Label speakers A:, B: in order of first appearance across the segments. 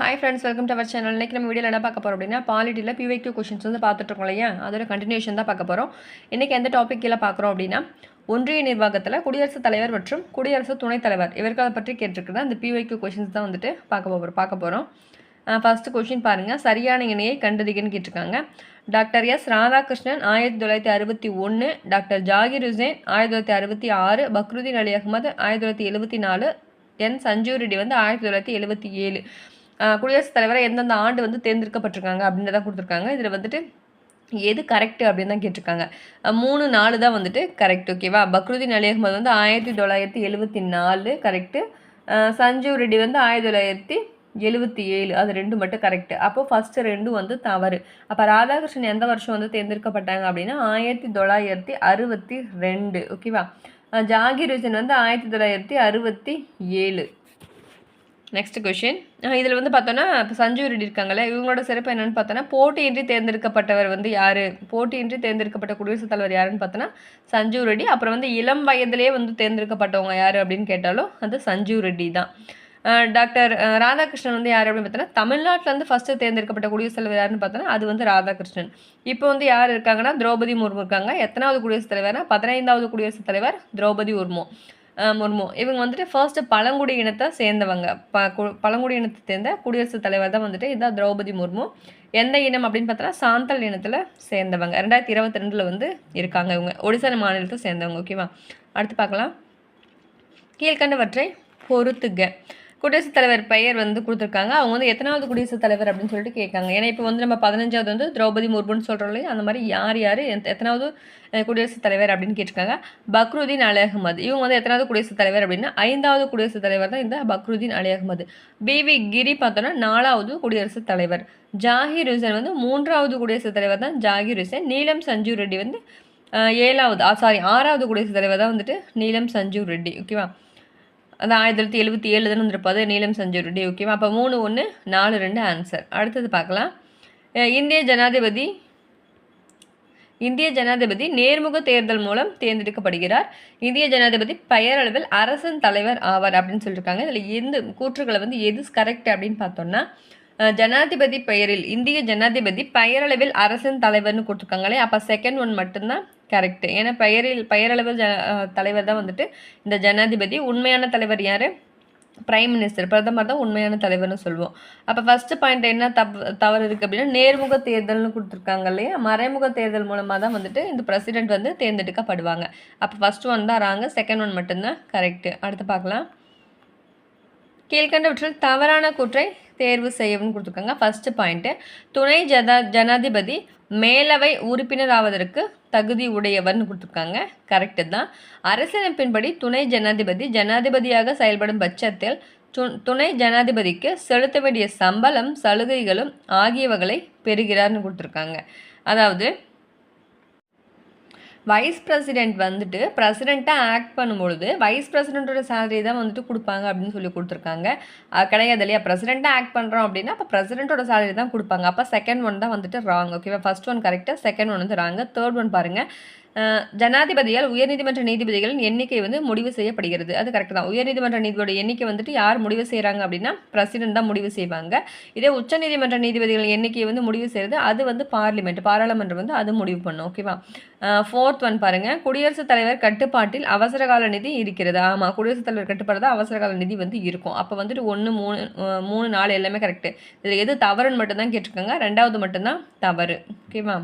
A: Hi friends, welcome to our channel. இன்றைக்கி நம்ம வீடியோவில் என்ன பார்க்க போகிறோம் அப்படின்னா, பாலிட்டியில் பிவைக்யூ கொஷின்ஸ் வந்து பார்த்துட்ருக்கோம் இல்லையா, அதோட கண்டினியூஷன் தான் பார்க்க போகிறோம். இன்றைக்கி எந்த டாபிக் கீழே பார்க்குறோம் அப்படின்னா, ஒன்றிய நிர்வாகத்தில் குடியரசுத் தலைவர் மற்றும் குடியரசு துணைத் தலைவர் இவர்களை பற்றி கேட்டிருக்குது. அந்த பிவைக்யூ கொஷின்ஸ் தான் வந்துட்டு பார்க்க போகிறோம். ஃபஸ்ட்டு கொஷின் பாருங்கள். சரியான இணையை கண்டறிகன்னு கேட்டிருக்காங்க. Doctor S Radhakrishnan 1961, doctor Zakir Hussain 1966, Fakhruddin Ali Ahmed 1974, N Sanjiva Reddy வந்து 1977. குடியரசுத் தலைவரை எந்தெந்த ஆண்டு வந்து தேர்ந்தெடுக்கப்பட்டிருக்காங்க அப்படின்றதான் கொடுத்துருக்காங்க. இதில் வந்துட்டு எது கரெக்டு அப்படின்னு தான் கேட்டிருக்காங்க. 3, 4 தான் வந்துட்டு கரெக்ட். ஓகேவா? பக்ருதீன் அலி அகமது வந்து 1974 கரெக்டு. சஞ்சீவ் ரெட்டி வந்து 1977, அது 2 மட்டும் கரெக்டு. அப்போது ஃபஸ்ட்டு 2 வந்து தவறு. அப்போ ராதாகிருஷ்ணன் எந்த வருஷம் வந்து தேர்ந்தெடுக்கப்பட்டாங்க அப்படின்னா 1962. ஓகேவா? ஜாகிர் ஹுசேன் வந்து 1967. Next question. இதில் வந்து பார்த்தோன்னா இப்போ சஞ்சீவ் ரெட்டி இருக்காங்களே, இவங்களோட சிறப்பு என்னென்னு பார்த்தோன்னா, போட்டியின்றி தேர்ந்தெடுக்கப்பட்டவர் வந்து யார்? போட்டியின்றி தேர்ந்தெடுக்கப்பட்ட குடியரசுத் தலைவர் யாருன்னு பார்த்தோன்னா சஞ்சீவ் ரெட்டி. அப்புறம் வந்து இளம் வயதிலேயே வந்து தேர்ந்தெடுக்கப்பட்டவங்க யார் அப்படின்னு கேட்டாலும் அது சஞ்சீவ் ரெட்டி தான். டாக்டர் ராதாகிருஷ்ணன் வந்து யார் அப்படின்னு பார்த்தோன்னா, தமிழ்நாட்டிலேருந்து ஃபஸ்ட்டு தேர்ந்தெடுக்கப்பட்ட குடியரசுத் தலைவர் யாருன்னு பார்த்தோன்னா அது வந்து ராதாகிருஷ்ணன். இப்போ வந்து யார் இருக்காங்கன்னா திரௌபதி முர்மு இருக்காங்க. எத்தனாவது குடியரசுத் தலைவர்னா 15வது குடியரசுத் தலைவர் திரௌபதி முர்மு. இவங்க வந்துட்டு ஃபர்ஸ்ட்டு பழங்குடி இனத்தை சேர்ந்தவங்க. பழங்குடி இனத்தை சேர்ந்த குடியரசுத் தலைவர் தான் வந்துட்டு இதான் திரௌபதி முர்மு. எந்த இனம் அப்படின்னு பார்த்தோன்னா சாந்தல் இனத்தில் சேர்ந்தவங்க. 2022 வந்து இருக்காங்க. இவங்க ஒடிசா மாநிலத்தை சேர்ந்தவங்க. ஓகேவா? அடுத்து பார்க்கலாம். கீழ்கண்டவற்றை பொறுத்துக. குடியரசுத் தலைவர் பெயர் வந்து கொடுத்துருக்காங்க. அவங்க வந்து எத்தனாவது குடியரசுத் தலைவர் அப்படின்னு சொல்லிட்டு கேட்காங்க. ஏன்னா இப்போ வந்து நம்ம 15வது வந்து திரௌபதி முர்முன்னு சொல்கிறோம் இல்லையா, அந்த மாதிரி யார் எத்தனாவது குடியரசுத் தலைவர் அப்படின்னு கேட்டிருக்காங்க. பக்ருதீன் அலி அகமது இவங்க வந்து எத்தனாவது குடியரசுத் தலைவர் அப்படின்னா 5வது குடியரசுத் தலைவர் தான் இந்த பக்ருதீன் அலி அகமது. பிவி கிரி பார்த்தோன்னா 4வது குடியரசுத் தலைவர். ஜாகிர் ஹுசேன் வந்து 3வது குடியரசுத் தலைவர் தான் ஜாகிர் ஹுசேன். நீலம் சஞ்சீவ் ரெட்டி வந்து 6வது குடியரசுத் தலைவர் தான் வந்துட்டு நீலம் சஞ்சீவ் ரெட்டி. ஓகேவா? அது 1977 தான் வந்திருப்பாது நீலம் சஞ்சீவ் ரெட்டி. ஓகேவா? அப்போ 3, 1, 4, 2 ஆன்சர். அடுத்தது பார்க்கலாம். இந்திய ஜனாதிபதி நேர்முக தேர்தல் மூலம் தேர்ந்தெடுக்கப்படுகிறார். இந்திய ஜனாதிபதி பெயரளவில் அரசன் தலைவர் ஆவார் அப்படின்னு சொல்லியிருக்காங்க. இதில் எந்த கூற்றுக்களை வந்து எது கரெக்ட் அப்படின்னு பார்த்தோம்னா, ஜனாதிபதி பெயரில் இந்திய ஜனாதிபதி பெயரளவில் அரசன் தலைவர்னு கொடுத்துருக்காங்களே, அப்போ செகண்ட் ஒன் மட்டும்தான் கரெக்டு. ஏன்னா பெயரளவில் தலைவர் தான் வந்துட்டு இந்த ஜனாதிபதி. உண்மையான தலைவர் யார்? பிரைம் மினிஸ்டர், பிரதமர் தான் உண்மையான தலைவர்னு சொல்லுவோம். அப்போ ஃபஸ்ட்டு பாயிண்ட் என்ன தவறு இருக்குது அப்படின்னா, நேர்முக தேர்தல்னு கொடுத்துருக்காங்க இல்லையா, மறைமுக தேர்தல் மூலமாக தான் வந்துட்டு இந்த பிரசிடென்ட் வந்து தேர்ந்தெடுக்கப்படுவாங்க. அப்போ ஃபஸ்ட்டு ஒன் தான் ராங்க, செகண்ட் ஒன் மட்டும்தான் கரெக்டு. அடுத்து பார்க்கலாம். கீழ்கண்டவற்றில் தவறான கூற்றை தேர்வு செய்யவும் கொடுத்துருக்காங்க. ஃபஸ்ட்டு பாயிண்ட்டு, துணை ஜனாதிபதி மேலவை உறுப்பினர் ஆவதற்கு தகுதி உடையவர்னு கொடுத்துருக்காங்க. கரெக்டு தான். அரசியலமைப்பின்படி துணை ஜனாதிபதி ஜனாதிபதியாக செயல்படும் பட்சத்தில் துணை ஜனாதிபதிக்கு செலுத்த வேண்டிய சம்பளம், சலுகைகளும் ஆகியவைகளை பெறுகிறார்னு கொடுத்துருக்காங்க. அதாவது வைஸ் பிரசிடெண்ட் வந்துட்டு பிரசிடெண்ட்டாக ஆக்ட் பண்ணும்பொழுது வைஸ் பிரசிடெண்ட்டோட சேலரி தான் வந்துட்டு கொடுப்பாங்க அப்படின்னு சொல்லி கொடுத்துருக்காங்க. கிடையாது இல்லையா? பிரசிடெண்ட்டாக ஆக்ட் பண்ணுறோம் அப்படின்னா அப்போ பிரசிடெண்ட்டோட சேலரி தான் கொடுப்பாங்க. அப்போ செகண்ட் ஒன் தான் வந்துட்டு ராங். ஓகேவா? ஃபர்ஸ்ட் ஒன் கரெக்டாக, செகண்ட் ஒன் வந்து ராங்க. தேர்ட் ஒன் பாருங்கள். ஜனாதிபதியால் உயர்நீதிமன்ற நீதிபதிகளின் எண்ணிக்கை வந்து முடிவு செய்யப்படுகிறது. அது கரெக்ட் தான். உயர்நீதிமன்ற நீதிபதியோட எண்ணிக்கை வந்துட்டு யார் முடிவு செய்கிறாங்க அப்படின்னா பிரசிடென்ட் தான் முடிவு செய்வாங்க. இதே உச்சநீதிமன்ற நீதிபதிகளின் எண்ணிக்கையை வந்து முடிவு செய்கிறது அது வந்து பாராளுமன்றம் வந்து அது முடிவு பண்ணும். ஓகேவா? ஃபோர்த் ஒன் பாருங்கள். குடியரசுத் தலைவர் கட்டுப்பாட்டில் அவசரகால நிதி இருக்கிறது. ஆமாம், குடியரசுத் தலைவர் கட்டுப்பாடு தான் அவசரகால நிதி வந்து இருக்கும். அப்போ வந்துட்டு 1, 3, 4 எல்லாமே கரெக்டு. இதில் எது தவறுன்னு மட்டும்தான் கேட்டிருக்காங்க. 2வது மட்டும்தான் தவறு. ஓகேவா?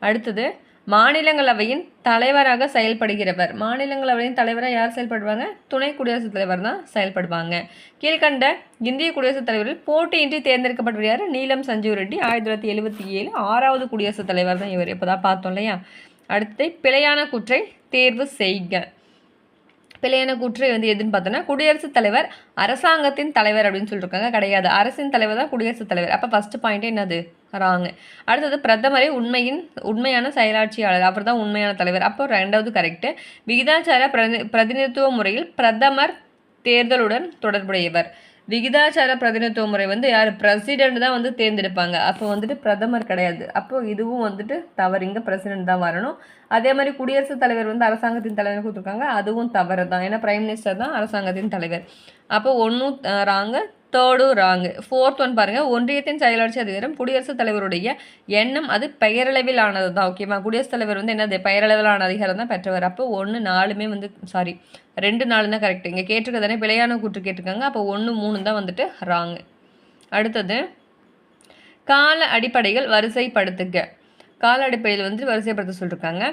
A: அடுத்தது, மாநிலங்களவையின் தலைவராக செயல்படுகிறவர். மாநிலங்களவையின் தலைவராக யார் செயல்படுவாங்க? துணை குடியரசுத் தலைவர் தான் செயல்படுவாங்க. கீழ்கண்ட இந்திய குடியரசுத் தலைவரில் போட்டியின்றி தேர்ந்தெடுக்கப்பட்டவர் யார்? நீலம் சஞ்சீவ் ரெட்டி 1977, 6வது குடியரசுத் தலைவர் தான் இவர். இப்போ தான் பார்த்தோம் இல்லையா? அடுத்து, பிழையான கூற்றை தேர்வு செய்க. பிழையான கூற்று வந்து எதுன்னு பார்த்தோன்னா, குடியரசுத் தலைவர் அரசாங்கத்தின் தலைவர் அப்படின்னு சொல்லியிருக்காங்க. கிடையாது, அரசின் தலைவர் தான் குடியரசுத் தலைவர். அப்போ ஃபஸ்ட்டு பாயிண்ட்டே என்னது? ராங்க. அடுத்தது, பிரதமரே உண்மையான செயலாட்சியாளர், அவர் தான் உண்மையான தலைவர். அப்போ 2வது கரெக்டு. விகிதாச்சார பிரதிநிதித்துவ முறையில் பிரதமர் தேர்தலுடன் தொடர்புடையவர். விகிதாச்சார பிரதிநிதித்துவ முறை வந்து யார்? பிரசிடென்ட் தான் வந்து தேர்ந்தெடுப்பாங்க. அப்போ வந்துட்டு பிரதமர் கிடையாது. அப்போ இதுவும் வந்துட்டு தவறு. இங்கே பிரசிடென்ட் தான் வரணும். அதே மாதிரி குடியரசுத் தலைவர் வந்து அரசாங்கத்தின் தலைவர் கொடுத்துருக்காங்க. அதுவும் தவறு தான். ஏன்னா பிரைம் மினிஸ்டர் தான் அரசாங்கத்தின் தலைவர். அப்போ 1 ராங்க. Third rank. ஃபோர்த் ஒன் பாருங்கள், ஒன்றியத்தின் செயலாட்சி அதிகாரம் குடியரசுத் தலைவருடைய எண்ணம் அது பெயரளவில் ஆனது தான். ஓகேவா, குடியரசுத் தலைவர் வந்து என்னது பெயரளவிலான அதிகாரம் தான் பெற்றவர். அப்போ 1 4மே வந்து 2 4 தான் கரெக்ட். இங்கே கேட்டிருக்கதானே பிழையான கூற்று கேட்டிருக்காங்க. அப்போ 1 3 தான் வந்துட்டு ராங்கு. அடுத்தது கால அடிப்படைகள் வரிசைப்படுத்துக. கால அடிப்படையில் வந்து வரிசைப்படுத்த சொல்லியிருக்காங்க.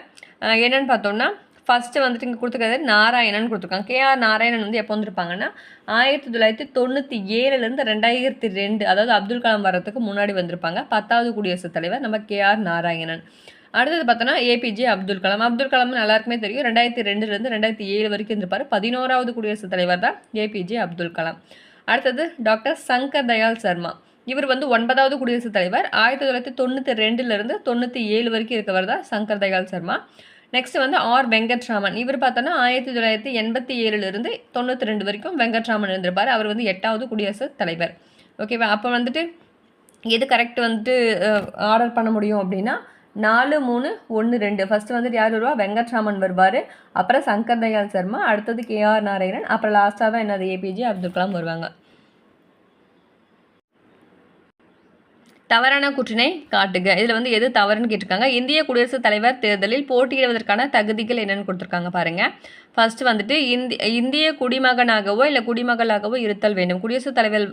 A: என்னென்னு பார்த்தோம்னா ஃபஸ்ட்டு வந்துட்டு இங்கே கொடுத்துருக்கிறது நாராயணன் கொடுத்துருக்காங்க. கேஆர் நாராயணன் வந்து எப்போ வந்திருப்பாங்கன்னா 1997லேருந்து 2002, அதாவது அப்துல் கலாம் வர்றதுக்கு முன்னாடி வந்திருப்பாங்க. 10வது குடியரசுத் தலைவர் நம்ம கேஆர் நாராயணன். அடுத்தது பார்த்தோன்னா ஏபிஜே அப்துல் கலாம். அப்துல் கலாம் எல்லாருக்குமே தெரியும், 2002லேருந்து 2007 வரைக்கும் இருந்திருப்பார். 11வது குடியரசுத் தலைவர் தான் ஏபிஜே அப்துல் கலாம். அடுத்தது டாக்டர் சங்கர் தயாள் சர்மா. இவர் வந்து 9வது குடியரசுத் தலைவர். 1992லேருந்து 97 வரைக்கும் இருக்கவர் தான் சங்கர் தயாள் சர்மா. நெக்ஸ்ட் வந்து ஆர் வெங்கட்ராமன். இவர் பார்த்தோன்னா 1987லேருந்து 92 வரைக்கும் வெங்கட்ராமன் இருந்திருப்பார். அவர் வந்து 8வது குடியரசுத் தலைவர். ஓகேவா, அப்போ வந்துட்டு எது கரெக்ட் வந்துட்டு ஆர்டர் பண்ண முடியும் அப்படின்னா 4 3 1 2. ஃபஸ்ட்டு வந்துட்டு யார் வருவா, வெங்கட்ராமன் வருவார். அப்புறம் சங்கர் தயாள் சர்மா, அடுத்தது கேஆர் நாராயணன், அப்புறம் லாஸ்ட்டாக தான் என்னது ஏபிஜே அப்துல் கலாம் வருவாங்க. தவறான கூற்றினை காட்டுக. இதில் வந்து எது தவறுன்னு கேட்டிருக்காங்க. இந்திய குடியரசுத் தலைவர் தேர்தலில் போட்டியிடுவதற்கான தகுதிகள் என்னென்னு கொடுத்துருக்காங்க பாருங்கள். ஃபர்ஸ்ட் வந்துட்டு இந்திய குடிமகனாகவோ இல்லை குடிமகளாகவோ இருத்தல் வேண்டும். குடியரசுத் தலைவர்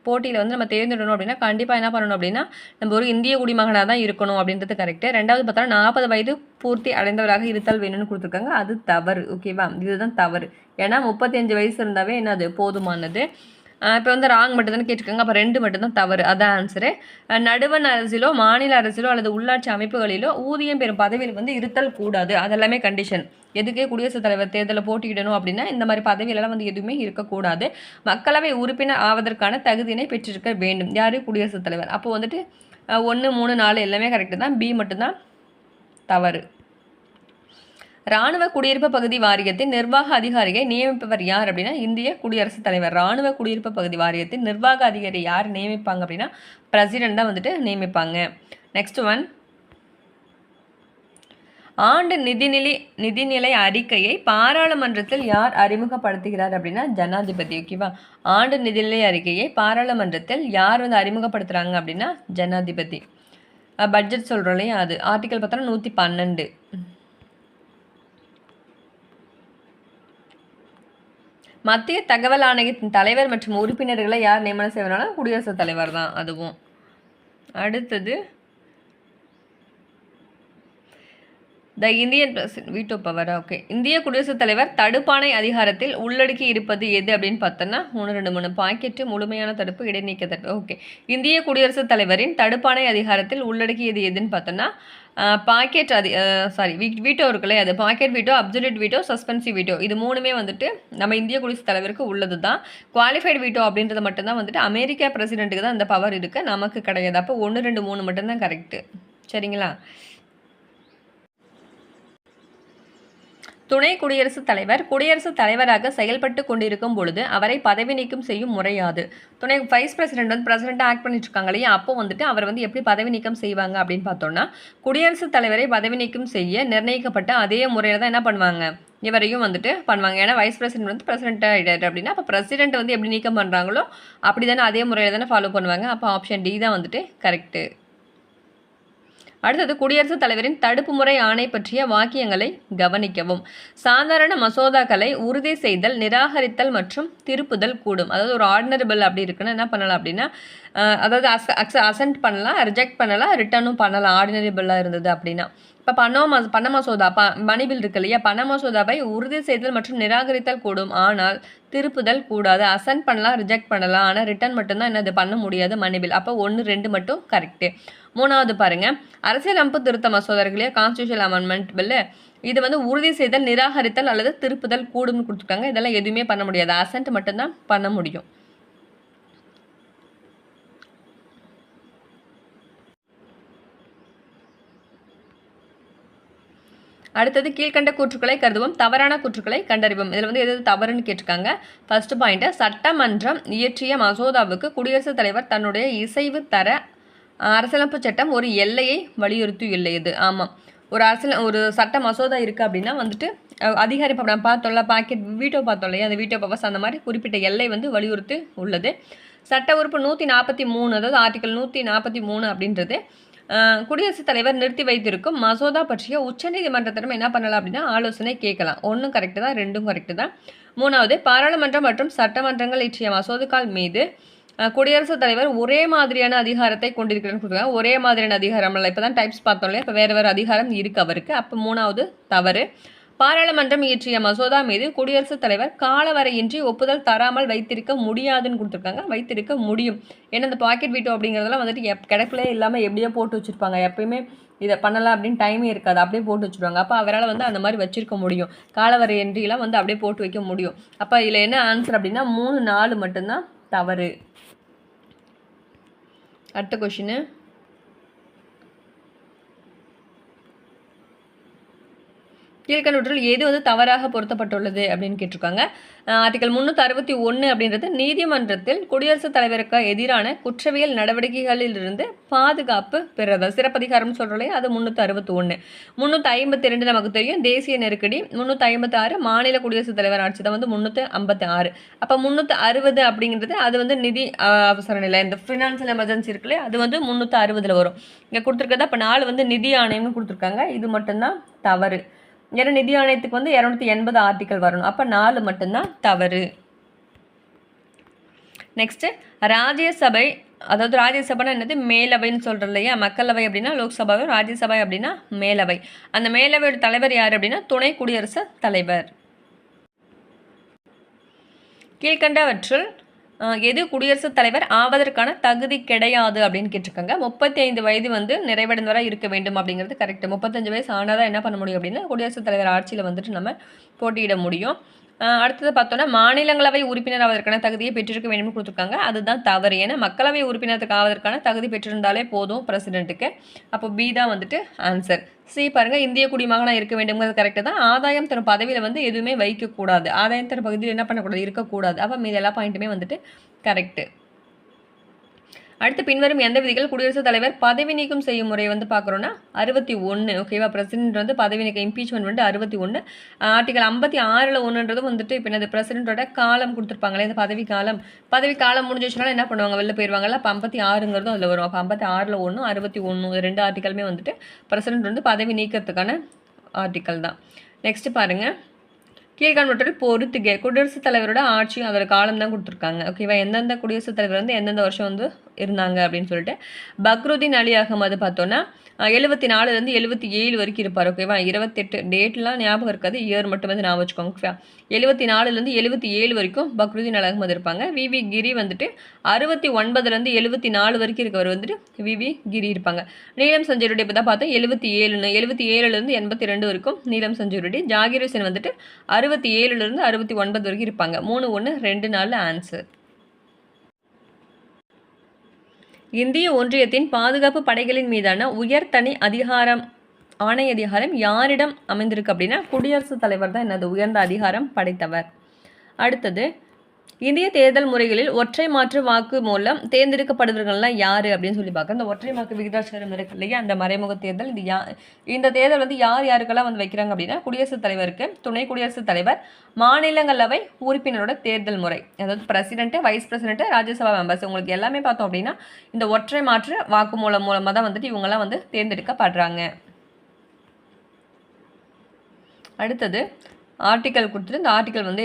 A: போட்டியில் வந்து நம்ம தேர்ந்தெடுக்கணும் அப்படின்னா கண்டிப்பாக என்ன பண்ணணும் அப்படின்னா நம்ம ஒரு இந்திய குடிமகனாக தான் இருக்கணும் அப்படின்றது கரெக்டு. ரெண்டாவது பார்த்தோன்னா 40 வயது பூர்த்தி அடைந்தவராக இருத்தல் வேணும்னு கொடுத்துருக்காங்க. அது தவறு. ஓகேவா, இதுதான் தவறு. ஏன்னா 35 வயசு இருந்தாவே என்னது போதுமானது. இப்போ வந்து ராங் மட்டும்தான் கேட்டிருக்காங்க. அப்போ 2 மட்டும்தான் தவறு. அதான் ஆன்சரு. நடுவண் அரசிலோ மாநில அரசிலோ அல்லது உள்ளாட்சி அமைப்புகளிலோ ஊதியம் பெறும் பதவியில் வந்து இருத்தல் கூடாது. அதெல்லாமே கண்டிஷன். எதுக்கு குடியரசுத் தலைவர் தேர்தலில் போட்டியிடணும் அப்படின்னா இந்த மாதிரி பதவியிலலாம் வந்து எதுவுமே இருக்கக்கூடாது. மக்களவை உறுப்பினர் ஆவதற்கான தகுதியினை பெற்றிருக்க வேண்டும். யார், குடியரசுத் தலைவர். அப்போ வந்துட்டு 1 3 4 எல்லாமே கரெக்டு தான். பி மட்டும்தான் தவறு. இராணுவ குடியிருப்பு பகுதி வாரியத்தின் நிர்வாக அதிகாரியை நியமிப்பவர் யார் அப்படின்னா இந்திய குடியரசுத் தலைவர். இராணுவ குடியிருப்பு பகுதி வாரியத்தின் நிர்வாக அதிகாரி யார் நியமிப்பாங்க அப்படின்னா பிரசிடென்ட் தான் வந்துட்டு நியமிப்பாங்க. நெக்ஸ்ட் ஒன், ஆண்டு நிதிநிலை அறிக்கையை பாராளுமன்றத்தில் யார் அறிமுகப்படுத்துகிறார் அப்படின்னா ஜனாதிபதி. ஓகேவா, ஆண்டு நிதிநிலை அறிக்கையை பாராளுமன்றத்தில் யார் வந்து அறிமுகப்படுத்துகிறாங்க அப்படின்னா ஜனாதிபதி. பட்ஜெட் சொல்கிறோம் இல்லையா, அது ஆர்டிக்கல் பார்த்தோன்னா 112. மத்திய தகவல் ஆணையத்தின் தலைவர் மற்றும் உறுப்பினர்களை யார் நியமனம் செய்வனாலும் குடியரசுத் தலைவர் தான் அதுவும். அடுத்தது the Indian veto power. Okay, இந்திய குடியரசுத் தலைவர் தடுப்பாணை அதிகாரத்தில் உள்ளடக்கி இருப்பது எது அப்படின்னு பார்த்தோன்னா 1 2 3 பாக்கெட்டு, முழுமையான தடுப்பு, இடைநீக்க தடுப்பு. ஓகே, இந்திய குடியரசுத் தலைவரின் தடுப்பாணை அதிகாரத்தில் உள்ளடக்கியது எதுன்னு பார்த்தோன்னா பாக்கெட் வீட்டோ இருக்குல்ல, அது pocket veto, absolute veto, suspensive veto. இது 3மே வந்துட்டு நம்ம இந்திய குடியரசுத் தலைவருக்கு உள்ளது தான். குவாலிஃபைடு வீட்டோ அப்படின்றது மட்டும்தான் வந்துட்டு அமெரிக்கா பிரசிடென்ட்டுக்கு தான் அந்த பவர் இருக்குது, நமக்கு கிடையாது. அப்போ 1 2 3 மட்டும்தான் கரெக்டு. சரிங்களா. துணை குடியரசுத் தலைவர் குடியரசுத் தலைவராக செயல்பட்டு கொண்டிருக்கும் பொழுது அவரை பதவி நீக்கம் செய்யும் முறையாது. துணை வைஸ் பிரசிடென்ட் வந்து பிரசிடென்ட்டாக ஆக்ட் பண்ணிட்டு இருக்காங்க இல்லையா, அப்போ வந்துட்டு அவர் வந்து எப்படி பதவி நீக்கம் செய்வாங்க அப்படின்னு பார்த்தோம்னா குடியரசுத் தலைவரை பதவி நீக்கம் செய்ய நிர்ணயிக்கப்பட்ட அதே முறையில் தான் என்ன பண்ணுவாங்க, இவரையும் வந்துட்டு பண்ணுவாங்க. ஏன்னா வைஸ் பிரசிடென்ட் வந்து பிரசிடென்ட்டாக ஆகிட்டார் அப்படின்னா அப்போ பிரசிடென்ட் வந்து எப்படி நீக்கம் பண்ணுறாங்களோ அப்படி தானே அதே முறையில் தானே ஃபாலோ பண்ணுவாங்க. அப்போ ஆப்ஷன் டி தான் வந்துட்டு கரெக்டு. அடுத்தது, குடியரசுத் தலைவரின் தடுப்பு முறை ஆணை பற்றிய வாக்கியங்களை கவனிக்கவும். சாதாரண மசோதாக்களை உறுதி செய்தல், நிராகரித்தல் மற்றும் திருப்புதல் கூடும். அதாவது ஒரு ஆர்டினரி பில் அப்படி இருக்குன்னா என்ன பண்ணலாம் அப்படின்னா அதாவது அசென்ட் பண்ணலாம், ரிஜெக்ட் பண்ணலாம், ரிட்டர்னும் பண்ணலாம். ஆர்டினரி பில்லாக இருந்தது அப்படின்னா இப்போ பண மசோதா மணி பில் இருக்கு இல்லையா, பண மசோதாவை உறுதி செய்தல் மற்றும் நிராகரித்தல் கூடும், ஆனால் திருப்புதல் கூடாது. அசென்ட் பண்ணலாம், ரிஜெக்ட் பண்ணலாம், ஆனால் ரிட்டர்ன் மட்டும்தான் என்னது பண்ண முடியாது மணி பில். அப்போ 1 2 மட்டும் கரெக்டு. 3வது பாருங்க, அரசியலமைப்பு திருத்த மசோதா இருக்கு இல்லையா, கான்ஸ்டியூஷன் அமெண்ட்மெண்ட் பில்லு, இது வந்து உறுதி செய்தல், நிராகரித்தல் அல்லது திருப்புதல் கூடும்னு கொடுத்துருக்காங்க. இதெல்லாம் எதுவுமே பண்ண முடியாது, அசென்ட் மட்டும்தான் பண்ண முடியும். அடுத்தது, கீழ்கண்ட கூற்றுக்களை கருதுவோம், தவறான கூற்றுக்களை கண்டறிவோம். இதில் வந்து எது தவறுன்னு கேட்டிருக்காங்க. ஃபர்ஸ்ட் பாயிண்ட், சட்டமன்றம் இயற்றிய மசோதாவுக்கு குடியரசுத் தலைவர் தன்னுடைய இசைவு தர அரசியலமைப்பு சட்டம் ஒரு எல்லையை வலியுறுத்தி இல்லை. இது ஆமாம், ஒரு சட்ட மசோதா இருக்குது அப்படின்னா வந்துட்டு அதிகாரி நம்ம பார்த்தோம்ல, பாக்கெட் வீட்டோ பார்த்தோம் இல்லையா, அந்த வீட்டோ பவர்ஸ் அந்த மாதிரி குறிப்பிட்ட எல்லை வந்து வலியுறுத்தி உள்ளது. சட்ட உறுப்பு 143, அதாவது ஆர்டிகல் 143 அப்படின்றது குடியரசுத் தலைவர் நிறுத்தி வைத்திருக்கும் மசோதா பற்றிய உச்சநீதிமன்றத்திடம் என்ன பண்ணலாம் அப்படின்னா ஆலோசனை கேட்கலாம். ஒன்றும் கரெக்டு தான், ரெண்டும் கரெக்டு தான். 3வது, பாராளுமன்றம் மற்றும் சட்டமன்றங்கள் இயற்றிய மசோதாக்கள் மீது குடியரசுத் தலைவர் ஒரே மாதிரியான அதிகாரத்தை கொண்டிருக்கிறேன்னு கொடுத்துருக்காங்க. ஒரே மாதிரியான அதிகாரம் இல்லை, இப்போ தான் டைப்ஸ் பார்த்தோம் இல்லையா, இப்போ வேறு அதிகாரம் இருக்குது அவருக்கு. அப்போ 3வது தவறு. பாராளுமன்றம் இயற்றிய மசோதா மீது குடியரசுத் தலைவர் காலவரையின்றி ஒப்புதல் தராமல் வைத்திருக்க முடியாதுன்னு கொடுத்துருக்காங்க. வைத்திருக்க முடியும். ஏன்னா இந்த பாக்கெட் வீட்டோ அப்படிங்கிறதெல்லாம் வந்துட்டு கிடப்பிலே இல்லாமல் எப்படியோ போட்டு வச்சுருப்பாங்க. எப்பயுமே இதை பண்ணலாம் அப்படின்னு டைமே இருக்காது, அப்படியே போட்டு வச்சுருவாங்க. அப்போ அவரால் வந்து அந்த மாதிரி வச்சுருக்க முடியும். காலவரையின்றிலாம் வந்து அப்படியே போட்டு வைக்க முடியும். அப்போ இதில் என்ன ஆன்சர் அப்படின்னா 3, 4 மட்டும்தான் தவறு. அடுத்த கொஷின், கீழ்கண்டவற்றில் எது வந்து தவறாக பொருத்தப்பட்டுள்ளது அப்படின்னு கேட்டிருக்காங்க. ஆர்டிகல் 361 அப்படின்றது நீதிமன்றத்தில் குடியரசுத் தலைவருக்கு எதிரான குற்றவியல் நடவடிக்கைகளிலிருந்து பாதுகாப்பு பெறுறது. சிறப்பதிகாரம் சொல்கிறோம், அது 361. 352 நமக்கு தெரியும், தேசிய நெருக்கடி. 356 மாநில குடியரசுத் தலைவர் ஆட்சி தான் வந்து 356. அப்போ 360 அப்படிங்கிறது அது வந்து நிதி அவசர நிலை, இந்த ஃபினான்சியல் எமர்ஜென்சி இருக்குல்ல, அது வந்து 360 வரும். இங்கே கொடுத்துருக்கதா இப்போ 4 வந்து நிதி ஆணையம்னு கொடுத்துருக்காங்க. இது மட்டும்தான் தவறு. ஏன்னா நிதி ஆணையத்துக்கு வந்து 280 ஆர்டிக்கல் வரணும். அப்போ 4 மட்டும்தான் தவறு. நெக்ஸ்ட்டு ராஜ்யசபை, அதாவது ராஜ்யசபைனா என்னது, மேலவைன்னு சொல்கிறோம் இல்லையா. மக்களவை அப்படின்னா லோக்சபாவை, ராஜ்யசபை அப்படின்னா மேலவை. அந்த மேலவையோட தலைவர் யார் அப்படின்னா துணை குடியரசுத் தலைவர். கீழ்கண்டவற்றில் எது குடியரசுத் தலைவர் ஆவதற்கான தகுதி கிடையாது அப்படின்னு கேட்டிருக்காங்க. 35 வயது வந்து நிறைவடைந்தவராக இருக்க வேண்டும் அப்படிங்கிறது கரெக்ட். 35 வயசு ஆனால் தான் என்ன பண்ண முடியும் அப்படின்னா குடியரசுத் தலைவர் ஆட்சியில் வந்துட்டு நம்ம போட்டியிட முடியும். அடுத்தது பார்த்தோன்னா மாநிலங்களவை உறுப்பினர் ஆவதற்கான தகுதியை பெற்றிருக்க வேண்டும் கொடுத்துருக்காங்க. அதுதான் தவறு. ஏன்னா மக்களவை உறுப்பினருக்கு ஆவதற்கான தகுதி பெற்றிருந்தாலே போதும் பிரசிடென்ட்டுக்கு. அப்போ பி தான் வந்துட்டு ஆன்சர். சி பாருங்கள், இந்திய குடிமகனாக இருக்க வேண்டும்ங்கிறது கரெக்டு தான். ஆதாயம் தரும் பதவியில் வந்து எதுவுமே வைக்கக்கூடாது, ஆதாயம் தரும் பகுதியில் என்ன பண்ணக்கூடாது, இருக்கக்கூடாது. அப்போ மீது எல்லா பாயிண்ட்டுமே வந்துட்டு கரெக்டு. அடுத்து பின்வரும் எந்த விதிகள் குடியரசுத் தலைவர் பதவி நீக்கம் செய்யும் முறை வந்து பார்க்குறோன்னா 61. ஓகேவா, பிரசிடென்ட் வந்து பதவி நீக்கம் இம்பீச்மெண்ட் வந்து 61. ஆர்டிகல் 56ல் 1ன்றது வந்துட்டு இப்போ என்னது பிரசிடென்ட்டோட காலம் கொடுத்துருப்பாங்களே, இந்த பதவி காலம் முடிஞ்சிச்சுனால என்ன பண்ணுவாங்க, வெளில போயிடுவாங்கல்ல. அப்போ 56ங்கிறதும் அதில் வரும். அப்போ 56ல் 1, 61 2 ஆர்டிக்கலுமே வந்துட்டு பிரசிடென்ட் வந்து பதவி நீக்கிறதுக்கான ஆர்டிக்கல் தான். நெக்ஸ்ட் பாருங்கள், கீழ்காண்பவற்றில் பொறுத்துக குடியரசுத் தலைவரோட ஆட்சி அதோட காலம் தான் கொடுத்துருக்காங்க. ஓகேவா, எந்தெந்த குடியரசுத் தலைவர் வந்து எந்தெந்த வருஷம் வந்து இருந்தாங்க அப்படின்னு சொல்லிட்டு. பக்ருதீன் அலி அகமது பார்த்தோன்னா 74லேருந்து 77 வரைக்கும் இருப்பார். ஓகேவா, 28 டேட்லாம் ஞாபகம் இருக்காது, இயர் மட்டும் வந்து ஞாபகம் வச்சுக்கோங்க. ஓகேவா, 74லேருந்து 77 வரைக்கும் பக்ருதீன் அலி அகமது இருப்பாங்க. விவி கிரி வந்துட்டு 69லேருந்து 74 வரைக்கும் இருக்கவர் வந்துட்டு விவி கிரி இருப்பாங்க. நீலம் சஞ்சய் ரெட்டி இப்போ தான் பார்த்தோம் 77லேருந்து 82 வரைக்கும் நீலம் சஞ்சய் ரெட்டி. ஜாகிர் ஹுசேன் வந்துட்டு 67லேருந்து 69 வரைக்கும் இருப்பாங்க. 3, 1, 2, 4 ஆன்சர். இந்திய ஒன்றியத்தின் பாதுகாப்பு படைகளின் மீதான உயர் தனி அதிகாரம் ஆணை அதிகாரம் யாரிடம் அமைந்திருக்கு அப்படின்னா குடியரசுத் தலைவர் தான் என்னது உயர்ந்த அதிகாரம் படைத்தவர். அடுத்தது, இந்திய தேர்தல் முறைகளில் ஒற்றை மாற்று வாக்கு மூலம் தேர்ந்தெடுக்கப்படுவர்கள்லாம் யார் அப்படின்னு சொல்லி பார்க்க. இந்த ஒற்றை வாக்கு விகிதாச்சாரம் இருக்கு இல்லையா, அந்த மறைமுக தேர்தல். இந்த தேர்தல் வந்து யாருக்கெல்லாம் வந்து வைக்கிறாங்க அப்படின்னா குடியரசுத் தலைவருக்கு, துணை குடியரசுத் தலைவர், மாநிலங்களவை உறுப்பினரோட தேர்தல் முறை, அதாவது president, wise president, Rajya Sabha members, உங்களுக்கு எல்லாமே பார்த்தோம் அப்படின்னா இந்த ஒற்றை மாற்று வாக்கு மூலமாக தான் வந்துட்டு இவங்கெல்லாம் வந்து தேர்ந்தெடுக்கப்படுறாங்க. அடுத்தது ஆர்டிக்கல் கொடுத்துட்டு இந்த ஆர்டிக்கல் வந்து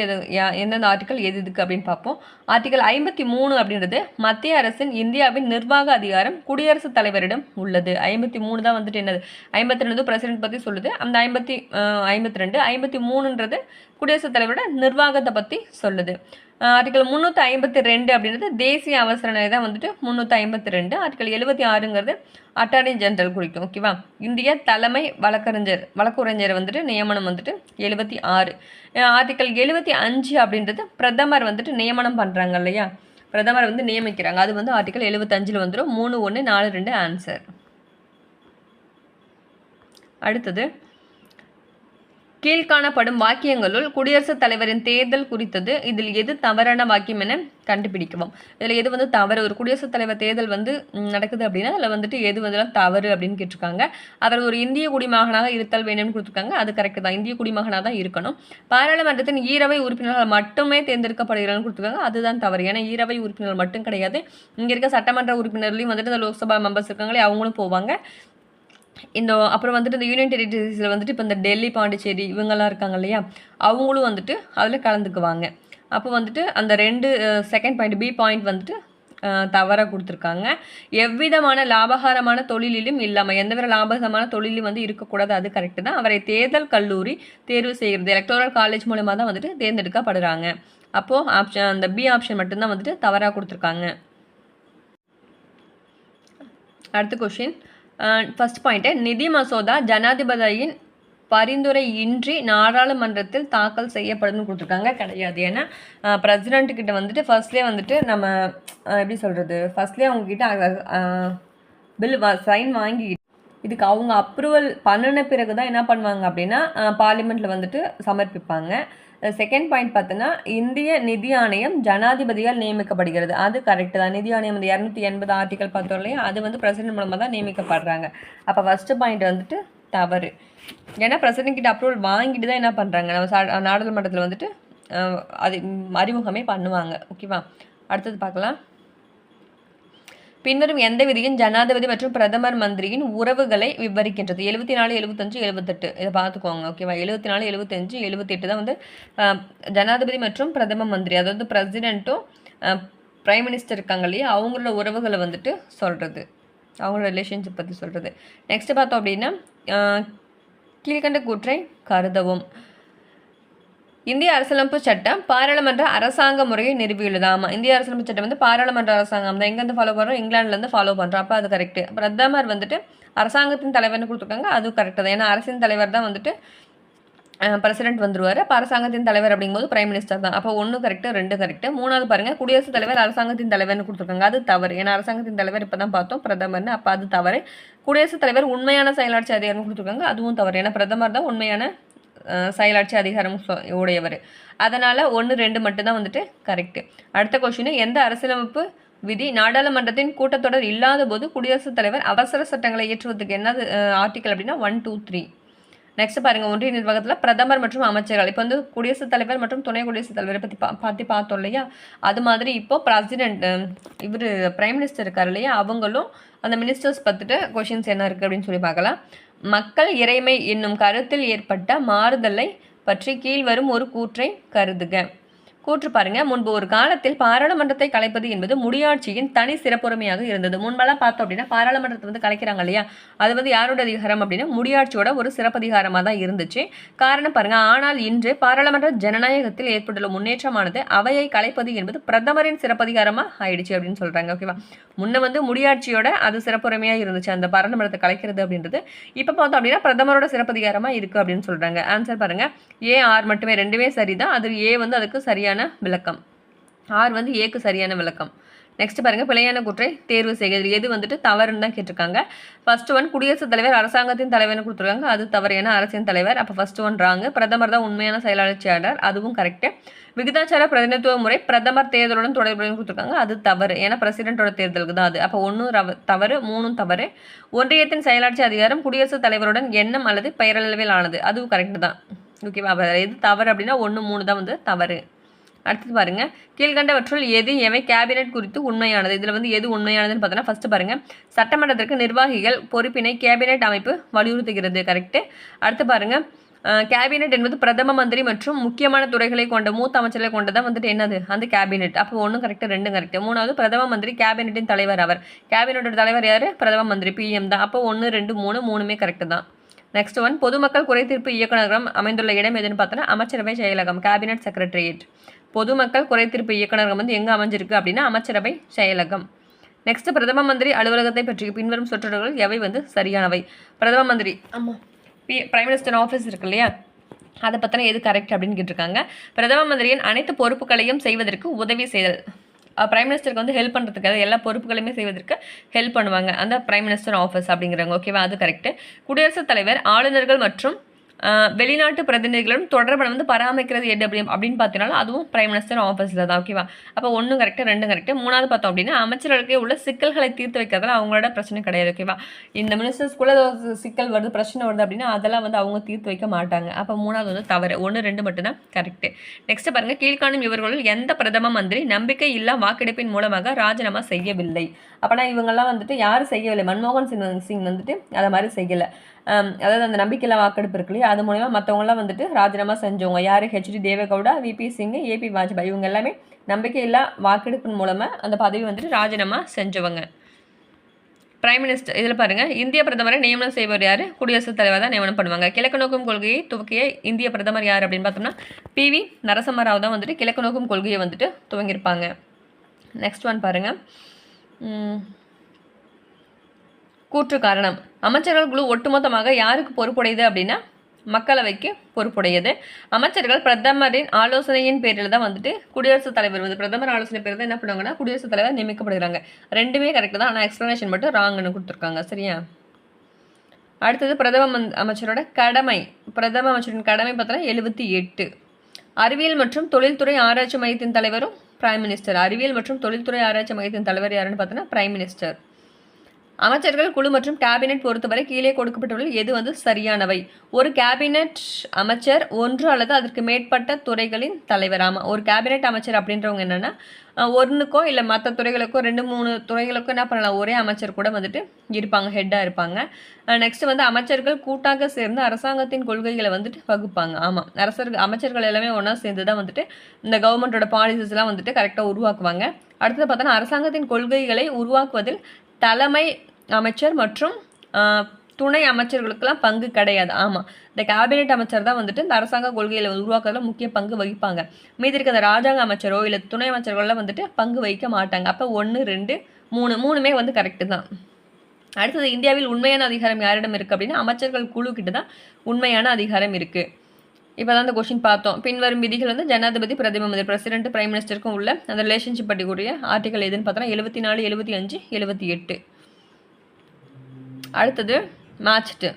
A: எந்தெந்த ஆர்டிக்கல் எதுக்கு அப்படின்னு பார்ப்போம். ஆர்டிக்கல் 53 அப்படின்றது மத்திய அரசின் இந்தியாவின் நிர்வாக அதிகாரம் குடியரசுத் தலைவரிடம் உள்ளது. 53 தான் வந்துட்டு என்னது, 52 பிரசிடென்ட் பற்றி சொல்லுது. அந்த 52 53ன்றது குடியரசுத் தலைவரோட நிர்வாகத்தை பற்றி சொல்லுது. ஆர்டிக்கல் 352 அப்படின்றது தேசிய அவசர நிலை தான் வந்துட்டு 352. ஆர்டிக்கல் 76ங்கிறது அட்டார்னி ஜெனரல் குறிக்கும். ஓகேவா, இந்திய தலைமை வழக்குரைஞர் வந்துட்டு நியமனம் வந்துட்டு 76. ஆர்டிக்கல் 75 அப்படின்றது பிரதமர் வந்துட்டு நியமனம் பண்ணுறாங்க இல்லையா, பிரதமர் வந்து நியமிக்கிறாங்க. அது வந்து ஆர்டிக்கல் 75ல் வந்துடும். 3, 1, 4, 2 ஆன்சர். அடுத்தது கீழ்காணப்படும் வாக்கியங்களுள் குடியரசுத் தலைவரின் தேர்தல் குறித்தது இதில் எது தவறான வாக்கியம் என கண்டுபிடிக்கவும். இதில் எது வந்து தவறு, ஒரு குடியரசுத் தலைவர் தேர்தல் வந்து நடக்குது அப்படின்னா அதில் வந்துட்டு எது வந்து தவறு அப்படின்னு கேட்டிருக்காங்க. அவர் ஒரு இந்திய குடிமகனாக இருத்தல் வேண்டும்னு கொடுத்துருக்காங்க. அது கரெக்ட் தான், இந்திய குடிமகனாக தான் இருக்கணும். பாராளுமன்றத்தின் ஈரவை உறுப்பினர்கள் மட்டுமே தேர்ந்தெடுக்கப்படுகிறான்னு கொடுத்துருக்காங்க. அதுதான் தவறு. ஏன்னா ஈரவை உறுப்பினர்கள் மட்டும் கிடையாது, இங்கே இருக்க சட்டமன்ற உறுப்பினர்களையும் வந்துட்டு இந்த லோக்சபா மெம்பர்ஸ் இருக்காங்களே அவங்களும் போவாங்க. அப்புறம் வந்துட்டு இந்த யூனியன் டெரிட்டரிஸில் வந்துட்டு இப்போ இந்த டெல்லி, பாண்டிச்சேரி இவங்கெல்லாம் இருக்காங்க இல்லையா, அவங்களும் வந்துட்டு அதில் கலந்துக்குவாங்க. அப்போ வந்துட்டு அந்த 2 செகண்ட் பாயிண்ட் பி பாயிண்ட் வந்துட்டு தவறாக கொடுத்துருக்காங்க. எவ்விதமான லாபகரமான தொழிலிலும் இல்லாமல், எந்தவித லாபகரமான தொழிலும் வந்து இருக்கக்கூடாது, அது கரெக்டு தான். அவரை தேர்தல் கல்லூரி தேர்வு செய்கிறது, எலக்டோரல் காலேஜ் மூலமாக தான் வந்துட்டு தேர்ந்தெடுக்கப்படுறாங்க. அப்போது ஆப்ஷன் அந்த பி ஆப்ஷன் மட்டும்தான் வந்துட்டு தவறாக கொடுத்துருக்காங்க. அடுத்த கொஷின், ஃபர்ஸ்ட் பாயிண்ட்டு, நிதி மசோதா ஜனாதிபதியின் பரிந்துரை இன்றி நாடாளுமன்றத்தில் தாக்கல் செய்யப்படுதுன்னு கொடுத்துருக்காங்க. கிடையாது. ஏன்னா பிரசிடென்ட்டுக்கிட்ட வந்துட்டு ஃபர்ஸ்ட்லேயே வந்துட்டு நம்ம எப்படி சொல்கிறது, ஃபர்ஸ்ட்லேயே அவங்கக்கிட்ட பில் சைன் வாங்கி இதுக்கு அவங்க அப்ரூவல் பண்ணின பிறகு தான் என்ன பண்ணுவாங்க அப்படின்னா பார்லிமெண்ட்டில் வந்துட்டு சமர்ப்பிப்பாங்க. செகண்ட் பாயிண்ட் பார்த்தோன்னா, இந்திய நிதி ஆணையம் ஜனாதிபதியால் நியமிக்கப்படுகிறது. அது கரெக்டு தான். நிதி ஆணையம் வந்து 280 ஆர்டிகல் பார்த்தோம் இல்லையா, அது வந்து பிரசிடென்ட் மூலமாக தான் நியமிக்கப்படுறாங்க. அப்போ ஃபஸ்ட்டு பாயிண்ட் வந்துட்டு தவறு. ஏன்னா பிரசிடென்ட் கிட்ட அப்ரூவல் வாங்கிட்டு தான் என்ன பண்ணுறாங்க, நம்ம நாடாளுமன்றத்தில் வந்துட்டு அது அறிமுகமே பண்ணுவாங்க. ஓகேவா, அடுத்தது பார்க்கலாம். பின்வரும் எந்த விதியும் ஜனாதிபதி மற்றும் பிரதமர் மந்திரியின் உறவுகளை விவரிக்கின்றது? 74, 75, 78 இதை பார்த்துக்கோங்க. ஓகேவா, 74, 75, 78 தான் வந்து ஜனாதிபதி மற்றும் பிரதம மந்திரி, அதாவது பிரசிடென்ட்டும் பிரைம் மினிஸ்டர் இருக்காங்க இல்லையா, அவங்களோட உறவுகளை வந்துட்டு சொல்கிறது, அவங்களோட ரிலேஷன்ஷிப் பற்றி சொல்கிறது. நெக்ஸ்ட் பார்த்தோம் அப்படின்னா, கீழ்கண்ட கூற்றை கருதவும். இந்திய அரசியலமைப்பு சட்டம் பாராளுமன்ற அரசாங்க முறையை நிறுவியுள்ளது. ஆமாம், இந்திய அரசியலமைப்பு சட்டம் வந்து பாராளுமன்ற அரசாங்கம் தான். எங்கேருந்து ஃபாலோ பண்ணுறோம், இங்கிலாந்துலேருந்து ஃபாலோ பண்ணுறோம். அப்போ அது கரெக்டு. பிரதமர் வந்துட்டு அரசாங்கத்தின் தலைவர்னு கொடுத்துருக்காங்க, அதுவும் கரெக்டு தான். ஏன்னா அரசின் தலைவர் தான் வந்துட்டு பிரசிடென்ட் வந்துருவார். அப்போ அரசாங்கத்தின் தலைவர் அப்படிங்கும்போது பிரைம் மினிஸ்டர் தான். அப்போ 1 கரெக்டு, 2 கரெக்டு. 3வது பாருங்கள், குடியரசுத் தலைவர் அரசாங்கத்தின் தலைவர்னு கொடுத்துருக்காங்க, அது தவறு. ஏன்னா அரசாங்கத்தின் தலைவர் இப்போ தான் பார்த்தோம் பிரதமர்னு, அப்போ அது தவறு. குடியரசுத் தலைவர் உண்மையான செயலாட்சி அதிகாரம்னு கொடுத்துருக்காங்க, அதுவும் தவறு. ஏன்னா பிரதமர் தான் உண்மையான செயலாட்சி அதிகாரம் உடையவர். அதனால் 1, 2 மட்டும்தான் வந்துட்டு கரெக்டு. அடுத்த கொஸ்டின், எந்த அரசியலமைப்பு விதி நாடாளுமன்றத்தின் கூட்டத்தொடர் இல்லாத போது குடியரசுத் தலைவர் அவசர சட்டங்களை இயற்றுவதற்கு என்னது ஆர்டிக்கல் அப்படின்னா 1, 2, 3. நெக்ஸ்ட் பாருங்கள், ஒன்றிய நிர்வாகத்தில் பிரதமர் மற்றும் அமைச்சர்கள். இப்போ வந்து குடியரசுத் தலைவர் மற்றும் துணை குடியரசுத் தலைவரை பற்றி பார்த்தோம் இல்லையா, அது மாதிரி இப்போ பிரசிடென்ட் இவர் பிரைம் மினிஸ்டர் இருக்கார் இல்லையா, அவங்களும் அந்த மினிஸ்டர்ஸ் பார்த்துட்டு கொஷின்ஸ் என்ன இருக்குது அப்படின்னு சொல்லி பார்க்கலாம். மக்கள் இறைமை என்னும் கருத்தில் ஏற்பட்ட மாறுதலை பற்றி கீழ்வரும் ஒரு கூற்றை கருதுக. கூற்று பாருங்க, முன்பு ஒரு காலத்தில் பாராளுமன்றத்தை கலைப்பது என்பது முடியாட்சியின் தனி சிறப்புரிமையாக இருந்தது. முன்பெல்லாம் பார்த்தோம் அப்படின்னா பாராளுமன்றத்தை வந்து கலைக்கிறாங்க இல்லையா, அது வந்து யாரோட அதிகாரம் அப்படின்னா முடியாட்சியோட ஒரு சிறப்பதிகாரமாக தான் இருந்துச்சு. காரணம் பாருங்க, ஆனால் இன்று பாராளுமன்ற ஜனநாயகத்தில் ஏற்பட்டுள்ள முன்னேற்றமானது அவையை கலைப்பது என்பது பிரதமரின் சிறப்பதிகாரமாக ஆயிடுச்சு அப்படின்னு சொல்றாங்க. ஓகேவா, முன்ன வந்து முடியாட்சியோட அது சிறப்புரிமையாக இருந்துச்சு அந்த பாராளுமன்றத்தை கலைக்கிறது அப்படின்றது. இப்போ பார்த்தோம் அப்படின்னா பிரதமரோட சிறப்பதிகாரமாக இருக்குது அப்படின்னு சொல்றாங்க. ஆன்சர் பாருங்க, ஏ ஆர் மட்டுமே, ரெண்டுமே சரிதான். அது ஏ வந்து அதுக்கு சரியான விளக்கம், ஆர் வந்து ஏக்கு சரியான விளக்கம். நெக்ஸ்ட் பாருங்க, பிழையான கூற்றை தேர்வு செய்கிறது. எது வந்துட்டு தவறுன்னு தான் கேட்டிருக்காங்க. ஃபர்ஸ்ட் ஒன், குடியரசுத் தலைவர் அரசாங்கத்தின் தலைவர்னு கொடுத்துருக்காங்க, அது தவறு. ஏன்னா அரசின் தலைவர், அப்போ ஃபர்ஸ்ட் ஒன் ராங்கு. பிரதமர் தான் உண்மையான செயலாளர், அதுவும் கரெக்டு. விகிதாச்சார பிரதிநிதித்துவ முறை பிரதமர் தேர்தலுடன் தொடர்புடன் கொடுத்துருக்காங்க, அது தவறு. ஏன்னா பிரசிடென்ட்டோட தேர்தலுக்கு தான் அது. அப்போ 1 தவறு, 3 தவறு. ஒன்றியத்தின் செயலாட்சி அதிகாரம் குடியரசுத் தலைவருடன் எண்ணம் அல்லது பெயரளவில் ஆனது, அதுவும் கரெக்டு தான். ஓகேவா, எது தவறு அப்படின்னா 1, 3 தான் வந்து தவறு. அடுத்தது பாருங்க, கீழ்கண்டவற்றுள் எவை கேபினெட் குறித்து உண்மையானது? இதில் வந்து எது உண்மையானதுன்னு பார்த்தோன்னா, ஃபர்ஸ்ட் பாருங்க, சட்டமன்றத்திற்கு நிர்வாகிகள் பொறுப்பினை கேபினெட் அமைப்பு வலியுறுத்துகிறது, கரெக்டு. அடுத்து பாருங்க, கேபினெட் என்பது பிரதம மந்திரி மற்றும் முக்கியமான துறைகளை கொண்ட மூத்த அமைச்சர்களை கொண்டதான் வந்துட்டு என்னது அந்த கேபினெட். அப்போ 1 கரெக்டு, 2 கரெக்டு. 3வது, பிரதம மந்திரி கேபினெட்டின் தலைவர் அவர். கேபினெட்டோட தலைவர் யார்? பிரதம மந்திரி, பிஎம் தான். அப்போ 1, 2, 3 மூணுமே கரெக்டு தான். நெக்ஸ்ட் ஒன், பொதுமக்கள் குறைதீர்ப்பு இயக்குநரகம் அமைந்துள்ள இடம் எதுன்னு பார்த்தோன்னா அமைச்சரவை செயலகம், கேபினெட் செக்ரட்டரியேட். பொதுமக்கள் குறைதீர்ப்பு இயக்குநரகம் வந்து எங்கே அமைஞ்சிருக்கு அப்படின்னா அமைச்சரவை செயலகம். நெக்ஸ்ட், பிரதம மந்திரி அலுவலகத்தை பற்றி பின்வரும் சொற்றொடர்கள் எவை வந்து சரியானவை? பிரதம மந்திரி, ஆமாம், பிரைம் மினிஸ்டர் ஆஃபீஸ் இருக்கு இல்லையா, அதை பற்றின எது கரெக்ட் அப்படின்னு கேட்டிருக்காங்க. பிரதம மந்திரியின் அனைத்து பொறுப்புகளையும் செய்வதற்கு உதவி செய்தல். பிரைம் மினிஸ்டருக்கு வந்து ஹெல்ப் பண்ணுறதுக்கு, எல்லா பொறுப்புகளையுமே செய்வதற்கு ஹெல்ப் பண்ணுவாங்க அந்த பிரைம் மினிஸ்டர் ஆஃபீஸ் அப்படிங்கிறாங்க. ஓகேவா, அது கரெக்டு. குடியரசுத் தலைவர் ஆளுநர்கள் மற்றும் வெளிநாட்டு பிரதிநிதிகளுடன் தொடர்பை வந்து பராமரிக்கிறது எது அப்படின்னு பார்த்தீங்கன்னா அதுவும் பிரைம் மினிஸ்டர் ஆஃபீஸில் தான். ஓகேவா? அப்போ 1 கரெக்டு, 2 கரெக்டு. 3வது பார்த்தோம் அப்படின்னா அமைச்சர்களுக்கே உள்ள சிக்கல்களை தீர்த்து வைக்கிறதுல அவங்களோட பிரச்சனை கிடையாது. ஓகேவா? இந்த மினிஸ்டர்ஸ்குள்ள சிக்கல் வருது, பிரச்சனை வருது அப்படின்னா அதெல்லாம் வந்து அவங்க தீர்த்து வைக்க மாட்டாங்க. அப்போ 3வது வந்து தவறு. 1, 2 மட்டும்தான் கரெக்டு. நெக்ஸ்ட் பாருங்க, கீழ்காணும் இவர்களுள் எந்த பிரதம மந்திரி நம்பிக்கை இல்லா வாக்கெடுப்பின் மூலமாக ராஜினாமா செய்யவில்லை? அப்போனா இவங்கெல்லாம் வந்துட்டு யாரும் செய்யவில்லை. மன்மோகன் சிங் வந்துட்டு அதை மாதிரி செய்யலை. அதாவது அந்த நம்பிக்கையில் வாக்கெடுப்பு இருக்கு இல்லையா, அது மூலமா மற்றவங்களாம் வந்துட்டு ராஜினாமா செஞ்சவங்க யார்? H D Deve Gowda, V P Singh, A B Vajpayee, இவங்க எல்லாமே நம்பிக்கையில்லா வாக்கெடுப்பின் மூலமாக அந்த பதவி வந்துட்டு ராஜினாமா செஞ்சவங்க. பிரைம் மினிஸ்டர் இதில் பாருங்கள், இந்திய பிரதமரை நியமனம் செய்வர் யார்? குடியரசுத் தலைவர் தான் நியமனம் பண்ணுவாங்க. கிழக்கு நோக்கும் கொள்கையை துவக்கிய இந்திய பிரதமர் யார் அப்படின்னு பார்த்தோம்னா PV நரசிம்ம ராவ் தான் வந்துட்டு கிழக்கு நோக்கும் கொள்கையை வந்துட்டு துவங்கியிருப்பாங்க. நெக்ஸ்ட் ஒன் பாருங்கள், கூற்று காரணம். அமைச்சர்கள் குழு ஒட்டுமொத்தமாக யாருக்கு பொறுப்புடையது அப்படின்னா மக்களவைக்கு பொறுப்புடையது. அமைச்சர்கள் பிரதமரின் ஆலோசனையின் பேரில் தான் வந்துட்டு குடியரசுத் தலைவர் வந்து பிரதமர் ஆலோசனை பேரில் தான் என்ன பண்ணுவாங்கன்னா குடியரசுத் தலைவர் நியமிக்கப்படுகிறாங்க. ரெண்டுமே கரெக்டு தான், ஆனால் எக்ஸ்ப்ளனேஷன் மட்டும் ராங்னு கொடுத்துருக்காங்க. சரியா? அடுத்தது பிரதம அமைச்சரோட கடமை. பிரதம அமைச்சரின் கடமை பார்த்தோன்னா 78. அறிவியல் மற்றும் தொழில்துறை ஆராய்ச்சி மையத்தின் தலைவரும் பிரைம் மினிஸ்டர். அறிவியல் மற்றும் தொழில்துறை ஆராய்ச்சி மையத்தின் தலைவர் யாருன்னு பார்த்தோன்னா பிரைம் மினிஸ்டர். அமைச்சர்கள் குழு மற்றும் கேபினெட் பொறுத்தவரை கீழே கொடுக்கப்பட்டுள்ள எது வந்து சரியானவை? ஒரு கேபினெட் அமைச்சர் ஒன்று அல்லது அதற்கு மேற்பட்ட துறைகளின் தலைவர். ஆமாம், ஒரு கேபினெட் அமைச்சர் அப்படின்றவங்க என்னென்னா ஒன்றுக்கோ இல்லை மற்ற துறைகளுக்கோ 2-3 துறைகளுக்கோ என்ன பண்ணலாம், ஒரே அமைச்சர் கூட வந்துட்டு இருப்பாங்க, ஹெட்டாக இருப்பாங்க. நெக்ஸ்ட் வந்து அமைச்சர்கள் கூட்டாக சேர்ந்து அரசாங்கத்தின் கொள்கைகளை வந்துட்டு வகுப்பாங்க. ஆமாம், அமைச்சர்கள் எல்லாமே ஒன்றா சேர்ந்து தான் வந்துட்டு இந்த கவர்மெண்ட்டோட பாலிசிஸ்லாம் வந்துட்டு கரெக்டாக உருவாக்குவாங்க. அடுத்தது பார்த்தோன்னா அரசாங்கத்தின் கொள்கைகளை உருவாக்குவதில் தலைமை அமைச்சர் மற்றும் துணை அமைச்சர்களுக்கெல்லாம் பங்கு கிடையாது. ஆமாம், இந்த கேபினெட் அமைச்சர் தான் வந்துட்டு இந்த அரசாங்க கொள்கைகளை உருவாக்குறதுல முக்கிய பங்கு வகிப்பாங்க. மீதி இருக்கிற ராஜாங்க அமைச்சரோ இல்லை துணை அமைச்சர்கள்லாம் வந்துட்டு பங்கு வகிக்க மாட்டாங்க. அப்போ 1, 2, 3 மூணுமே வந்து கரெக்டு தான். அடுத்தது, இந்தியாவில் உண்மையான அதிகாரம் யாரிடம் இருக்குது அப்படின்னா அமைச்சர்கள் குழு கிட்ட தான் உண்மையான அதிகாரம் இருக்குது. இப்போ தான் அந்த கொஸ்டின் பார்த்தோம். பின்வரும் விதிகள் வந்து ஜனாதிபதி, பிரதம மந்திரி, பிரசிடென்ட், பிரைம் மினிஸ்டருக்கும் உள்ள அந்த ரிலேஷன்ஷிப் பற்றிக்கூடிய ஆர்டிகல் எதுன்னு பார்த்தோன்னா 74, 75, 78. அடுத்தது மேட்ச்டு.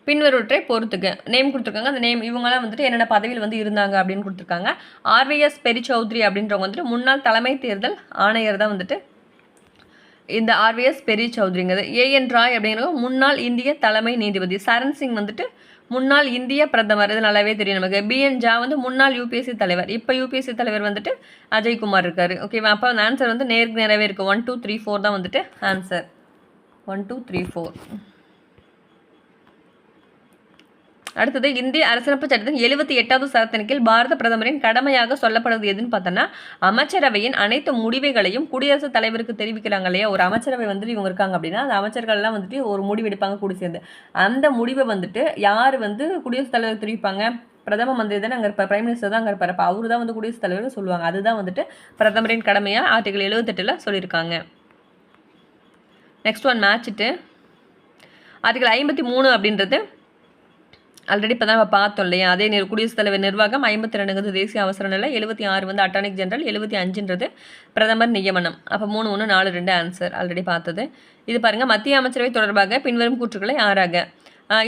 A: பின்வருவற்றை பொறுத்துக்க நேம் கொடுத்துருக்காங்க. அந்த நேம் இவங்கெல்லாம் வந்துட்டு என்னென்ன பதவியில் வந்து இருந்தாங்க அப்படின்னு கொடுத்துருக்காங்க. RVS பெரி சௌத்ரி அப்படின்றவங்க வந்துட்டு முன்னாள் தலைமை தேர்தல் ஆணையர் தான் வந்துட்டு இந்த RVS பெரி சௌத்ரிங்கிறது. AN ராய் அப்படிங்கிறவங்க முன்னாள் இந்திய தலைமை நீதிபதி. சரண் சிங் வந்துட்டு முன்னாள் இந்திய பிரதமர், இது நல்லாவே தெரியும் நமக்கு. BN ஜா வந்து முன்னாள் UPSC தலைவர். இப்போ UPSC தலைவர் வந்துட்டு அஜய்குமார் இருக்கார். ஓகேவா? அப்போ அந்த ஆன்சர் வந்து நேருக்கு நேரவே இருக்குது. 1, 2, 3, 4 தான் வந்துட்டு ஆன்சர். 1, 2, 3, 4. அடுத்தது, இந்திய அரசியலமைப்பு சட்டத்தின் 78வது சரத்தின் கீழ் பாரத பிரதமரின் கடமையாக சொல்லப்படுவது எதுன்னு பார்த்தோன்னா அமைச்சரவையின் அனைத்து முடிவுகளையும் குடியரசுத் தலைவருக்கு தெரிவிக்கிறாங்க இல்லையா. ஒரு அமைச்சரவை வந்துட்டு இவங்க இருக்காங்க அப்படின்னா அந்த அமைச்சர்கள்லாம் வந்துட்டு ஒரு முடிவு எடுப்பாங்க கூடி சேர்ந்து. அந்த முடிவை வந்துட்டு யார் வந்து குடியரசுத் தலைவர் தெரிவிப்பாங்க? பிரதம மந்திரி தானே அங்கே இருப்பார், பிரைம் மினிஸ்டர் தான் அங்கே இருப்பார். அப்போ அவரு தான் வந்து குடியரசுத் தலைவர் சொல்லுவாங்க. அதுதான் வந்துட்டு பிரதமரின் கடமையாக ஆர்டிகல் 78 சொல்லியிருக்காங்க. Next one மேட்ச்ட்டு. ஆர்டிகல் 53 அப்படின்றது ஆல்ரெடி இப்போ தான் நம்ம பார்த்தோம் இல்லையா. அதே குடியரசுத் தலைவர் நிர்வாகம். 52 தேசிய அவசர நிலை. 76 வந்து அட்டார்னிக் ஜெனரல். 75 பிரதமர் நியமனம். அப்போ 3, 1, 4, 2 ஆன்சர் ஆல்ரெடி பார்த்தது. இது பாருங்கள், மத்திய அமைச்சரவை தொடர்பாக பின்வரும் கூற்றுக்களை ஆராக.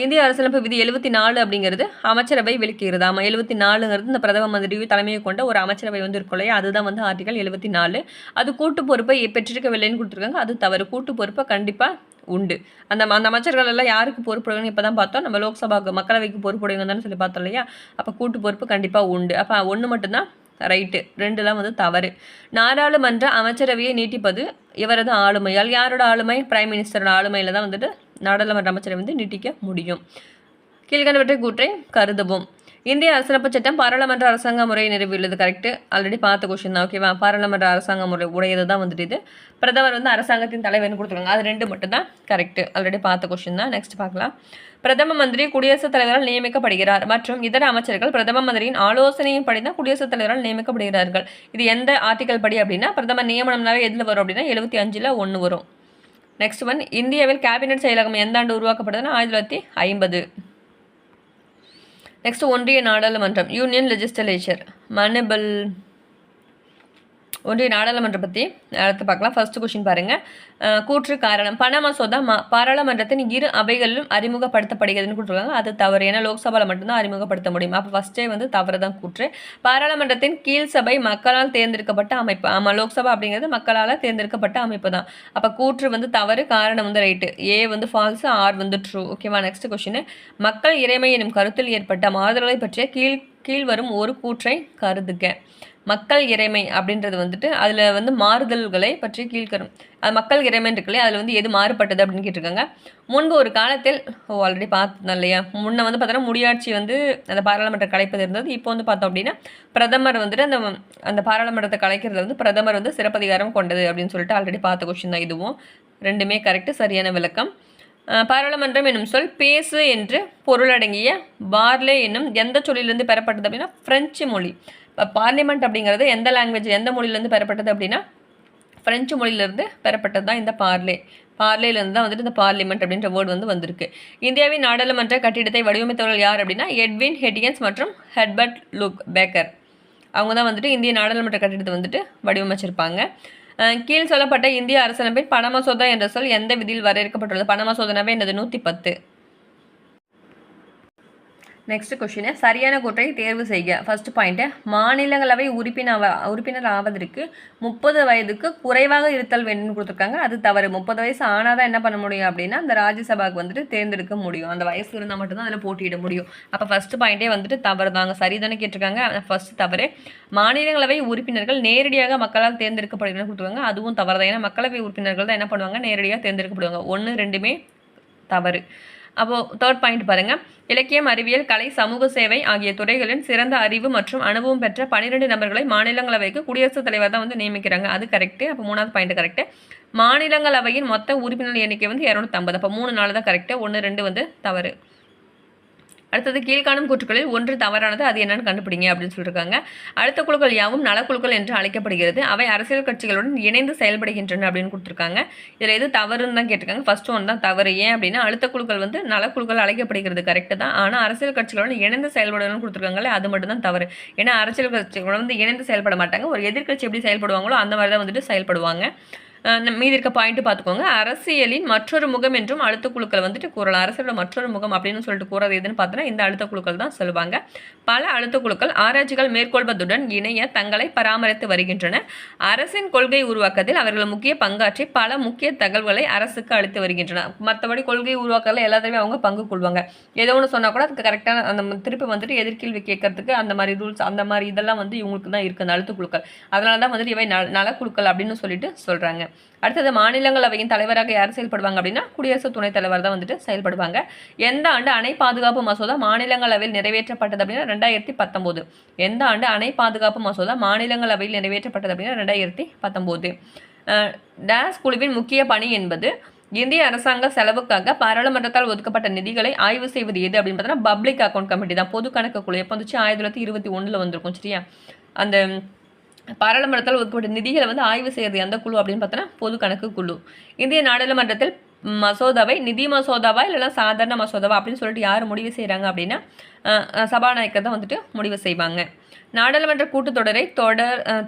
A: இந்திய அரசியலமைப்பு விதி 74 அப்படிங்கிறது அமைச்சரவை விளக்குகிறது. ஆமாம், 74ங்கிறது இந்த பிரதம மந்திரி தலைமையை கொண்ட ஒரு அமைச்சரவை வந்து இருக்கும் இல்லையா, அதுதான் வந்து ஆர்டிகல் 74. அது கூட்டு பொறுப்பை பெற்றிருக்கவில்லைன்னு கொடுத்துருக்காங்க. அது தவறு. கூட்டு பொறுப்பை கண்டிப்பாக உண்டு. அந்த அமைச்சர்கள் எல்லாம் யாருக்கு பொறுப்புடையவங்க இப்போ தான் பார்த்தோம். நம்ம லோக்சபாவுக்கு மக்களவைக்கு பொறுப்புடையவங்க தானே சொல்லி பார்த்தோம் இல்லையா. அப்போ கூட்டு பொறுப்பு கண்டிப்பாக உண்டு. அப்போ 1 மட்டும்தான் ரைட்டு, 2லாம் வந்து தவறு. நாடாளுமன்ற அமைச்சரவையை நீட்டிப்பது இவரது ஆளுமையால். யாரோட ஆளுமை? பிரைம் மினிஸ்டரோட ஆளுமையில் தான் வந்துட்டு நாடாளுமன்ற அமைச்சரை வந்து நீட்டிக்க முடியும். கீழ்கண்டவற்றை கூற்றை கருதவும். இந்திய அரசியலமைப்பு சட்டம் பாராளுமன்ற அரசாங்க முறையை நிறுவியுள்ளது. கரெக்டு, ஆல்ரெடி பார்த்த கொஸ்டின் தான். ஓகேவா? பாராளுமன்ற அரசாங்க முறை உடையது தான் வந்துட்டு இது. பிரதமர் வந்து அரசாங்கத்தின் தலைவர்னு கொடுத்துருக்காங்க. அது 2 மட்டும் தான் கரெக்டு, ஆல்ரெடி பார்த்த கொஸ்டின் தான். நெக்ஸ்ட் பார்க்கலாம். பிரதம மந்திரி குடியரசுத் தலைவரால் நியமிக்கப்படுகிறார் மற்றும் இதர அமைச்சர்கள் பிரதம மந்திரியின் ஆலோசனையின் படி தான் குடியரசுத் தலைவரால் நியமிக்கப்படுகிறார்கள். இது எந்த ஆர்டிகல் படி அப்படின்னா பிரதமர் நியமனம்னாவே எதில் வரும் அப்படின்னா 75ல் 1 வரும். நெக்ஸ்ட் ஒன், இந்தியாவில் கேபினெட் செயலகம் எந்த ஆண்டு உருவாக்கப்படுதுன்னா 1950. நெக்ஸ்ட், ஒன்றிய நாடாளுமன்றம் யூனியன் லெஜிஸ்லேச்சர் மனபிள் ஒன்றிய நாடாளுமன்றம் பற்றி அடுத்து பார்க்கலாம். ஃபர்ஸ்ட் கொஸ்டின் பாருங்கள். கூற்று காரணம். பண மசோதா பாராளுமன்றத்தின் இரு அவைகளிலும் அறிமுகப்படுத்தப்படுகிறதுன்னு கொடுத்துருக்காங்க. அது தவறு. ஏன்னா லோக்சபாவில் மட்டும்தான் அறிமுகப்படுத்த முடியும். அப்போ ஃபஸ்ட்டே வந்து தவறு தான் கூற்று. பாராளுமன்றத்தின் கீழ் சபை மக்களால் தேர்ந்தெடுக்கப்பட்ட அமைப்பு. ஆமாம், லோக்சபா அப்படிங்கிறது மக்களால் தேர்ந்தெடுக்கப்பட்ட அமைப்பு தான். அப்போ கூற்று வந்து தவறு, காரணம் வந்து ரைட்டு. ஏ வந்து ஃபால்ஸ், ஆர் வந்து ட்ரூ. ஓகேவா? Next question. மக்கள் இறைமை எனும் கருத்தில் ஏற்பட்ட மாறுதல்களை பற்றிய கீழ்வரும் ஒரு கூற்றை கருதுக. மக்கள் இறைமை அப்படின்றது வந்துட்டு அதில் வந்து மாறுதல்களை பற்றி கீழ்கரும். அது மக்கள் இறைமைன்னு இருக்குல்லையே, அதில் வந்து எது மாறுபட்டது அப்படின்னு கேட்டிருக்காங்க. முன்பு ஒரு காலத்தில் ஆல்ரெடி பார்த்தோம் இல்லையா, முன்ன வந்து பார்த்தோன்னா முடியாட்சி வந்து அந்த பாராளுமன்ற கலைப்பது இருந்தது. இப்போ வந்து பார்த்தோம் அப்படின்னா பிரதமர் வந்துட்டு அந்த பாராளுமன்றத்தை கலைக்கிறதுல வந்து பிரதமர் வந்து சிறப்பதிகாரம் கொண்டது அப்படின்னு சொல்லிட்டு ஆல்ரெடி பார்த்த கொஸ்டின் தான் இதுவும். ரெண்டுமே கரெக்டு, சரியான விளக்கம். பாராளுமன்றம் என்னும் சொல் பேசு என்று பொருளடங்கிய பார்லே என்னும் எந்த சொல்லிலிருந்து பெறப்பட்டது அப்படின்னா ஃப்ரெஞ்சு மொழி. இப்போ பார்லிமெண்ட் அப்படிங்கிறது எந்த லாங்குவேஜ், எந்த மொழியிலேருந்து பெறப்பட்டது அப்படின்னா ஃப்ரெஞ்சு மொழியிலேருந்து பெறப்பட்டது தான் இந்த பார்லேலேருந்து தான் வந்துட்டு இந்த பார்லிமெண்ட் அப்படின்ற வேர்டு வந்து வந்திருக்கு. இந்தியாவின் நாடாளுமன்ற கட்டிடத்தை வடிவமைத்தவர்கள் யார் அப்படின்னா எட்வின் ஹெட்டியன்ஸ் மற்றும் ஹெர்பர்ட் லூக் பேக்கர். அவங்க தான் வந்துட்டு இந்திய நாடாளுமன்ற கட்டிடத்தை வந்துட்டு வடிவமைச்சிருப்பாங்க. கீழ் சொல்லப்பட்ட இந்திய அரசியலமைப்பின் பண மசோதா என்ற சொல் எந்த விதியில் வரையறுக்கப்பட்டுள்ளது? பண மசோதாவே என்னது? 110. Next question. சரியான கூற்றை தேர்வு செய்க. First point. மாநிலங்களவை உறுப்பினர் ஆவதற்கு 30 வயதுக்கு குறைவாக இருத்தல் வேண்டும் கொடுத்துருக்காங்க. அது தவறு. 30 வயசு ஆனால் தான் என்ன பண்ண முடியும் அப்படின்னா அந்த ராஜ்யசபாவுக்கு வந்துட்டு தேர்ந்தெடுக்க முடியும். அந்த வயசு இருந்தால் மட்டும்தான் அதில் போட்டியிட முடியும். அப்போ ஃபர்ஸ்ட் பாயிண்டே வந்துட்டு தவறு தாங்க. சரிதானே கேட்டிருக்காங்க. ஃபர்ஸ்ட் தவறு. மாநிலங்களவை உறுப்பினர்கள் நேரடியாக மக்களால் தேர்ந்தெடுக்கப்படுகிறன்னு கொடுத்துருக்காங்க. அதுவும் தவறு தான். ஏன்னா மக்களவை உறுப்பினர்கள் தான் என்ன பண்ணுவாங்க, நேரடியாக தேர்ந்தெடுக்கப்படுவாங்க. 1, 2மே தவறு. அப்போது தேர்ட் பாயிண்ட் பாருங்கள். இலக்கியம், அறிவியல், கலை, சமூக சேவை ஆகிய துறைகளின் சிறந்த அறிவு மற்றும் அனுபவம் பெற்ற 12 நபர்களை மாநிலங்களவைக்கு குடியரசுத் தலைவர் தான் வந்து நியமிக்கிறாங்க. அது கரெக்டு. அப்போ 3வது பாயிண்ட் கரெக்டு. மாநிலங்களவையின் மொத்த உறுப்பினர் எண்ணிக்கை வந்து 250. அப்போ 3 நாள் தான் கரெக்டு. 1, 2 வந்து தவறு. அடுத்தது கீழ்காணும் கூற்றுக்களில் ஒன்று தவறானது, அது என்னன்னு கண்டுபிடிங்க அப்படின்னு சொல்லியிருக்காங்க. அடுத்த குழுக்கள் யாவும் நலக்குழுக்கள் என்று அழைக்கப்படுகிறது. அவை அரசியல் கட்சிகளுடன் இணைந்து செயல்படுகின்றன அப்படின்னு கொடுத்துருக்காங்க. இதில் எது தவறுன்னு தான் கேட்டிருக்காங்க. ஃபர்ஸ்ட் ஒன் தான் தவறு. ஏன் அப்படின்னா அடுத்த குழுக்கள் வந்து நலக்குழுக்கள் அழைக்கப்படுகிறது கரெக்டு தான். ஆனால் அரசியல் கட்சிகளுடன் இணைந்து செயல்படணும்னு கொடுத்துருக்காங்களே, அது மட்டும் தான் தவறு. ஏன்னா அரசியல் கட்சிகள் வந்து இணைந்து செயல்பட மாட்டாங்க. ஒரு எதிர்கட்சி எப்படி செயல்படுவாங்களோ அந்த மாதிரி தான் வந்துட்டு செயல்படுவாங்க. மீதி இருக்க பாயிண்ட் பார்த்துக்கோங்க. அரசியலின் மற்றொரு முகம் என்றும் அழுத்த குழுக்கள் வந்துட்டு கூறலாம். அரசியலோட மற்றொரு முகம் அப்படின்னு சொல்லிட்டு கூறது எதுன்னு பார்த்தோன்னா இந்த அழுத்த குழுக்கள் தான் சொல்லுவாங்க. பல அழுத்த குழுக்கள் ஆராய்ச்சிகள் மேற்கொள்வதுடன் இணைய தங்களை பராமரித்து வருகின்றன. அரசின் கொள்கை உருவாக்கத்தில் அவர்கள் முக்கிய பங்காற்றி பல முக்கிய தகவல்களை அரசுக்கு அளித்து வருகின்றன. மற்றபடி கொள்கை உருவாக்கத்தில் எல்லாத்தையுமே அவங்க பங்கு கொள்வாங்க. ஏதோ ஒன்று சொன்னால் கூட அதுக்கு கரெக்டான அந்த திருப்பி வந்துட்டு எதிர்கேள்வி கேட்கறதுக்கு அந்த மாதிரி ரூல்ஸ், அந்த மாதிரி இதெல்லாம் வந்து இவங்களுக்கு தான் இருக்குது, அந்த அழுத்த குழுக்கள். அதனால தான் வந்துட்டு இவை நலக்குழுக்கள் அப்படின்னு சொல்லிட்டு சொல்கிறாங்க. அடுத்தது மாநிலங்களவையின் தலைவராக யார் செயல்படுவாங்க அப்படின்னா குடியரசு துணைத் தலைவர் தான் வந்துட்டு செயல்படுவாங்க. எந்த ஆண்டு அணை பாதுகாப்பு மசோதா மாநிலங்களவையில் நிறைவேற்றப்பட்டது அப்படின்னா 2019. எந்த ஆண்டு அணை பாதுகாப்பு மசோதா மாநிலங்களவையில் நிறைவேற்றப்பட்டது அப்படின்னா 2019. டேஸ் குழுவின் முக்கிய பணி என்பது இந்திய அரசாங்க செலவுக்காக பாராளுமன்றத்தால் ஒதுக்கப்பட்ட நிதிகளை ஆய்வு செய்வது எது அப்படின்னு பார்த்தோன்னா பப்ளிக் அக்கௌண்ட் கமிட்டி தான். பொது கணக்கு குழு எப்போ வந்துச்சு? 1921 வந்திருக்கும். சரியா? அந்த பாராளுமன்றத்தால் ஒதுக்கப்பட்ட நிதிகளை வந்து ஆய்வு செய்யறது எந்த குழு அப்படின்னு பார்த்தோன்னா பொது கணக்கு குழு. இந்திய நாடாளுமன்றத்தில் மசோதாவை நிதி மசோதாவா இல்லைனா சாதாரண மசோதாவா அப்படின்னு சொல்லிட்டு யார் முடிவு செய்கிறாங்க அப்படின்னா சபாநாயகர் தான் வந்துட்டு முடிவு செய்வாங்க. நாடாளுமன்ற கூட்டத்தொடரை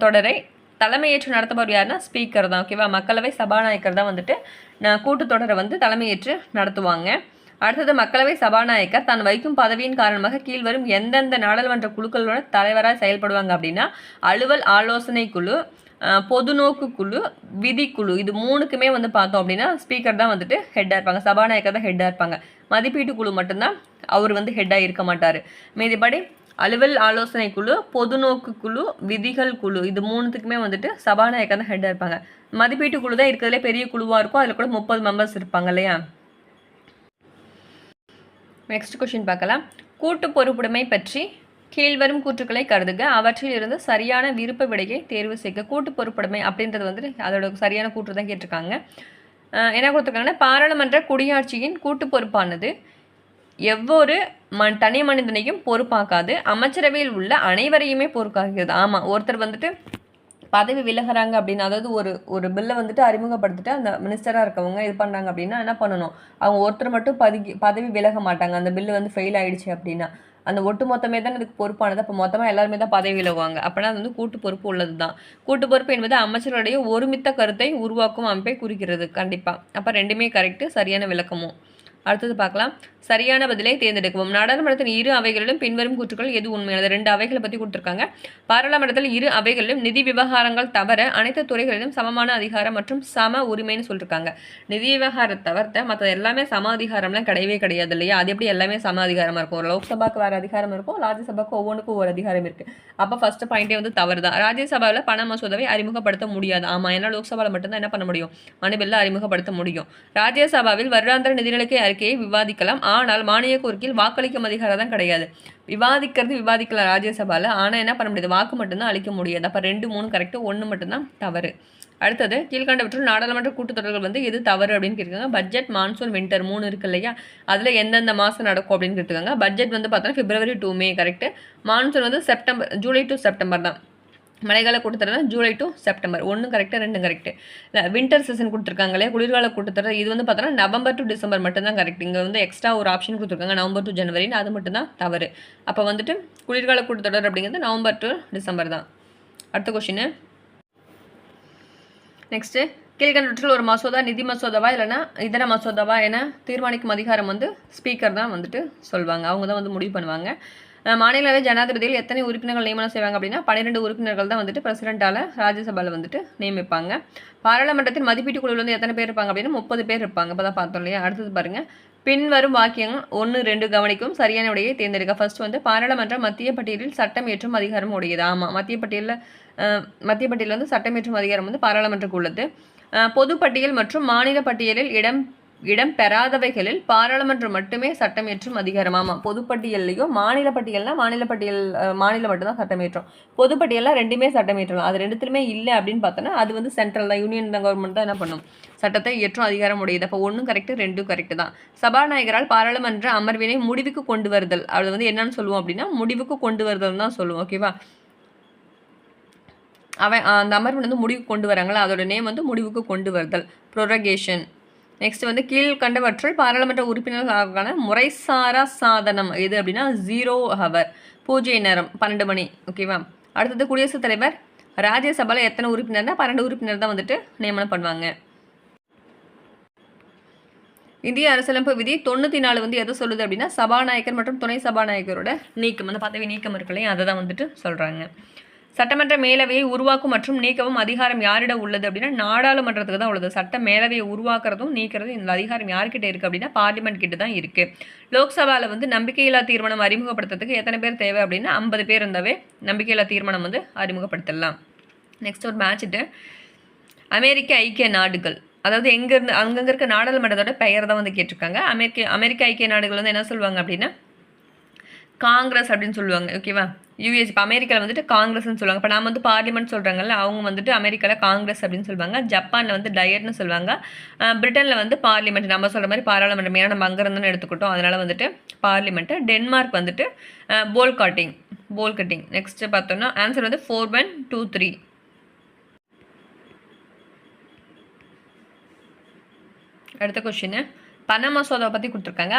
A: தலைமையேற்று நடத்துபவர் யாருன்னா ஸ்பீக்கர் தான். ஓகேவா? மக்களவை சபாநாயகர் தான் வந்துட்டு கூட்டத்தொடரை வந்து தலைமையேற்று நடத்துவாங்க. அடுத்தது மக்களவை சபாநாயகர் தான் வகிக்கும் பதவியின் காரணமாக கீழ்வரும் எந்தெந்த நாடாளுமன்ற குழுக்களோட தலைவராக செயல்படுவாங்க அப்படின்னா அலுவல் ஆலோசனை குழு, பொதுநோக்கு குழு, விதிக்குழு. இது 3க்குமே வந்து பார்த்தோம் அப்படின்னா ஸ்பீக்கர் தான் வந்துட்டு ஹெட்டாக இருப்பாங்க. சபாநாயகர் தான் ஹெட்டாக இருப்பாங்க. மதிப்பீட்டு குழு மட்டும்தான் அவர் வந்து ஹெட்டாக இருக்க மாட்டார். மீதிப்படி அலுவல் ஆலோசனை குழு, பொதுநோக்கு குழு, விதிகள் குழு, இது 3த்துக்குமே வந்துட்டு சபாநாயகர் தான் ஹெட்டாக இருப்பாங்க. மதிப்பீட்டு குழு தான் இருக்கிறதுலே பெரிய குழுவாக இருக்கும். அதில் கூட 30 மெம்பர்ஸ் இருப்பாங்க இல்லையா? நெக்ஸ்ட் கொஸ்டின் பார்க்கலாம். கூட்டு பொறுப்புடைமை பற்றி கீழ்வரும் கூற்றுக்களை கருதுக. அவற்றில் இருந்து சரியான விருப்ப விடையை தேர்வு செய்க. கூட்டு பொறுப்புடைமை அப்படின்றது வந்துட்டு அதோட சரியான கூற்று தான் கேட்டிருக்காங்க. என்ன கொடுத்துருக்காங்கன்னா பாராளுமன்ற குடியாட்சியின் கூட்டு பொறுப்பானது எவ்வொரு தனி மனிதனையும் பொறுப்பாக்காது, அமைச்சரவையில் உள்ள அனைவரையுமே பொறுப்பாகிறது. ஆமாம், ஒருத்தர் வந்துட்டு பதவி விலகிறாங்க அப்படின்னா, அதாவது ஒரு பில்லை வந்துட்டு அறிமுகப்படுத்திட்டு அந்த மினிஸ்டராக இருக்கவங்க இது பண்ணுறாங்க அப்படின்னா என்ன பண்ணணும், அவங்க ஒருத்தர் மட்டும் பதவி விலக மாட்டாங்க. அந்த பில்லு வந்து ஃபெயில் ஆகிடுச்சு அப்படின்னா அந்த ஒட்டு மொத்தமே தான் அதுக்கு பொறுப்பானது. அப்போ மொத்தமாக எல்லாருமே தான் பதவி விலகுவாங்க. அப்போனா அது வந்து கூட்டு பொறுப்பு உள்ளது தான். கூட்டு பொறுப்பு என்பது அமைச்சர்களுடைய ஒருமித்த கருத்தை உருவாக்கும் அமைப்பை குறிக்கிறது. கண்டிப்பாக. அப்போ ரெண்டுமே கரெக்டு, சரியான விளக்கமும். அடுத்தது பார்க்கலாம். சரியான பதிலை தேர்ந்தெடுக்கவும். நாடாளுமன்றத்தின் இரு அவைகளிலும் பின்வரும் கூற்றுக்கள் எது உண்மையானது? 2 அவைகளை பற்றி கொடுத்துருக்காங்க. பாராளுமன்றத்தில் இரு அவைகளிலும் நிதி விவகாரங்கள் தவிர அனைத்து துறைகளிலும் சமமான அதிகாரம் மற்றும் சம உரிமைன்னு சொல்லியிருக்காங்க. நிதி விவகாரம் தவிர்த்த மற்ற எல்லாமே சம அதிகாரம்லாம் கிடையவே கிடையாது இல்லையா? அது எப்படி எல்லாமே சம அதிகாரமாக இருக்கும்? ஒரு லோக்சபாக்கு வேறு அதிகாரம் இருக்கும், ராஜ்யசபாக்கு ஒவ்வொன்றுக்கும் ஒவ்வொரு அதிகாரம் இருக்குது. அப்போ ஃபஸ்ட்டு பாயிண்டே வந்து தவறு தான். ராஜ்யசபாவில் பண மசோதாவை அறிமுகப்படுத்த முடியாது. ஆமாம், ஏன்னா லோக்சபாவில் மட்டும்தான் என்ன பண்ண முடியும்? மனு பில்லை அறிமுகப்படுத்த முடியும். ராஜ்யசபாவில் வருடாந்திர நிதிநிலை அறிக்கையை விவாதிக்கலாம். ஆனால் மானிய கோரிக்கையில் வாக்களிக்கும் அதிகாரம் தான் கிடையாது. விவாதிக்கலாம் ராஜ்யசபாவில், ஆனால் என்ன பண்ண முடியாது? வாக்கு மட்டும்தான் அளிக்க முடியாது. அப்போ 2, 3 கரெக்டு, 1 மட்டும்தான் தவறு. அடுத்தது கீழ்கண்டவற்றில் நாடாளுமன்ற கூட்டத்தொடர்கள் வந்து எது தவறு அப்படின்னு கேட்டிருக்காங்க. பட்ஜெட், மான்சூன், வின்டர் 3 இருக்கு இல்லையா? அதில் எந்தெந்த மாதம் நடக்கும் அப்படின்னு கேட்டிருக்காங்க. பட்ஜெட் வந்து பார்த்தோன்னா February to May correct. Monsoon வந்து ஜூலை டு செப்டம்பர் தான். மழைக்கால கூட்டத்தொடர் July to September. 1 correct, 2 correct. இல்லை வின்டர் சீசன் கொடுத்துருக்காங்களே, குளிர்கால கூட்டத்தொடர், இது வந்து பார்த்தோன்னா நவம்பர் டு டிசம்பர் மட்டும்தான் கரெக்ட். இங்கே வந்து எக்ஸ்ட்ரா ஒரு ஆப்ஷன் கொடுத்துருக்காங்க நவம்பர் டு ஜனவரின்னு, அது மட்டும்தான் தவறு. அப்போ வந்துட்டு குளிர்கால கூட்டத்தொடர் அப்படிங்கிறது நவம்பர் டு டிசம்பர் தான். அடுத்த கொஷின். நெக்ஸ்ட்டு, கீழ்கண்டவற்றில் ஒரு மசோதா நிதி மசோதாவா இல்லைனா இதர மசோதாவா என தீர்மானிக்கும் அதிகாரம் வந்து ஸ்பீக்கர் தான் வந்துட்டு சொல்லுவாங்க. அவங்க தான் வந்து முடிவு பண்ணுவாங்க. மாநிலங்களவை ஜனாதிபதியில் எத்தனை உறுப்பினர்கள் நியமனம் செய்வாங்க அப்படின்னா 12 உறுப்பினர்கள் தான் வந்துட்டு பிரசிடென்ட்டால் ராஜ்யசபாவில் வந்துட்டு நியமிப்பாங்க. பாராளுமன்றத்தின் மதிப்பீட்டு குழுவில் வந்து எத்தனை பேர் இருப்பாங்க அப்படின்னா 30 பேர் இருப்பாங்க. இப்போ தான் பார்த்தோம் இல்லையா? அடுத்தது பாருங்கள். பின்வரும் வாக்கியங்கள் 1, 2 கவனிக்கும் சரியான விடையை தேர்ந்தெடுக்க. ஃபர்ஸ்ட் வந்து பாராளுமன்ற மத்திய பட்டியலில் சட்டம் இயற்றும் அதிகாரம் உடையது. ஆமாம், மத்திய பட்டியலில் வந்து சட்டம் இயற்றும் அதிகாரம் வந்து பாராளுமன்றத்துக்கு உள்ளது. பொதுப்பட்டியல் மற்றும் மாநில பட்டியலில் இடம் பெறாதவைகளில் பாராளுமன்றம் மட்டுமே சட்டம் இயற்றும் அதிகாரம். ஆமாம், பொதுப்பட்டியல்லையும் மாநில மாநிலம் மட்டும்தான் சட்டம் இயற்றும். பொதுப்பட்டியலில் ரெண்டுமே சட்டம் இயற்றலாம். அது ரெண்டுத்துலையுமே இல்லை அப்படின்னு பார்த்தோன்னா அது வந்து சென்ட்ரல் தான், யூனியன் கவர்மெண்ட் தான் என்ன பண்ணும்? சட்டத்தை இயற்றும் அதிகாரம் உடையது. அப்போ 1 கரெக்டு, 2 கரெக்டு தான். சபாநாயகரால் பாராளுமன்ற அமர்வினை முடிவுக்கு கொண்டு வருதல், அது வந்து என்னன்னு சொல்லுவோம் அப்படின்னா முடிவுக்கு கொண்டு வருதல் தான் சொல்லுவோம். ஓகேவா? அந்த அமர்வு வந்து முடிவுக்கு கொண்டு வராங்களா, அதோட நேம் வந்து முடிவுக்கு கொண்டு வருதல், ப்ரொரகேஷன். நெக்ஸ்ட் வந்து கீழ்கண்டவற்றுள் பாராளுமன்ற உறுப்பினர்களுக்கான முறைசாரா சாதனம் எது அப்படின்னா 0 ஹவர், பூஜை நேரம் 12 மணி. ஓகேவா? அடுத்தது குடியரசுத் தலைவர் ராஜ்யசபாவில் எத்தனை உறுப்பினர்னா 12 உறுப்பினர் தான் வந்துட்டு நியமனம் பண்ணுவாங்க. இந்திய அரசியலமைப்பு விதி 94 வந்து எதை சொல்லுது அப்படின்னா சபாநாயகர் மற்றும் துணை சபாநாயகரோட நீக்கம், அந்த பதவி நீக்கம் இருக்குல்லையே, அதை தான் வந்துட்டு சொல்கிறாங்க. சட்டமன்ற மேலவையை உருவாக்கும் மற்றும் நீக்கவும் அதிகாரம் யாரிடம் உள்ளது அப்படின்னா நாடாளுமன்றத்துக்கு தான் உள்ளது. சட்ட மேலவையை உருவாக்குறதும் நீக்கிறதும் இந்த அதிகாரம் யார்கிட்ட இருக்குது அப்படின்னா பார்லிமெண்ட் கிட்ட தான் இருக்குது. லோக்சபாவில் வந்து நம்பிக்கையில்லா தீர்மானம் அறிமுகப்படுத்துறதுக்கு எத்தனை பேர் தேவை அப்படின்னா 50 பேர் இருந்தாவே நம்பிக்கையில்லா தீர்மானம் வந்து அறிமுகப்படுத்தலாம். நெக்ஸ்ட் ஒரு மேட்சிட்டு அமெரிக்க ஐக்கிய நாடுகள், அதாவது அங்கங்கே இருக்க நாடாளுமன்றத்தோட பெயர் தான் வந்து கேட்டிருக்காங்க. அமெரிக்க ஐக்கிய நாடுகள் வந்து என்ன சொல்லுவாங்க அப்படின்னா காங்கிரஸ் அப்படின்னு சொல்லுவாங்க. ஓகேவா? யூஎஸ் இப்போ அமெரிக்காவில் வந்துட்டு காங்கிரஸ்ன்னு சொல்லுவாங்க. இப்போ நாம் வந்து பார்லிமெண்ட் சொல்கிறாங்கல்ல, அவங்க வந்துட்டு அமெரிக்காவில் காங்கிரஸ் அப்படின்னு சொல்லுவாங்க. ஜப்பானில் வந்து டயர்னு சொல்லுவாங்க. பிரிட்டனில் வந்து பார்லிமெண்ட், நம்ம சொல்கிற மாதிரி பாராளுமன்றம், ஏன்னா நம்ம அங்கே இருந்துன்னு எடுத்துக்கிட்டோம், அதனால் வந்துட்டு பார்லிமெண்ட்டு. டென்மார்க் வந்துட்டு போல் கட்டிங். நெக்ஸ்ட்டு பார்த்தோம்னா ஆன்சர் வந்து 4123. அடுத்த கொஸ்டின், பண மசோதாவை பற்றி கொடுத்துருக்காங்க.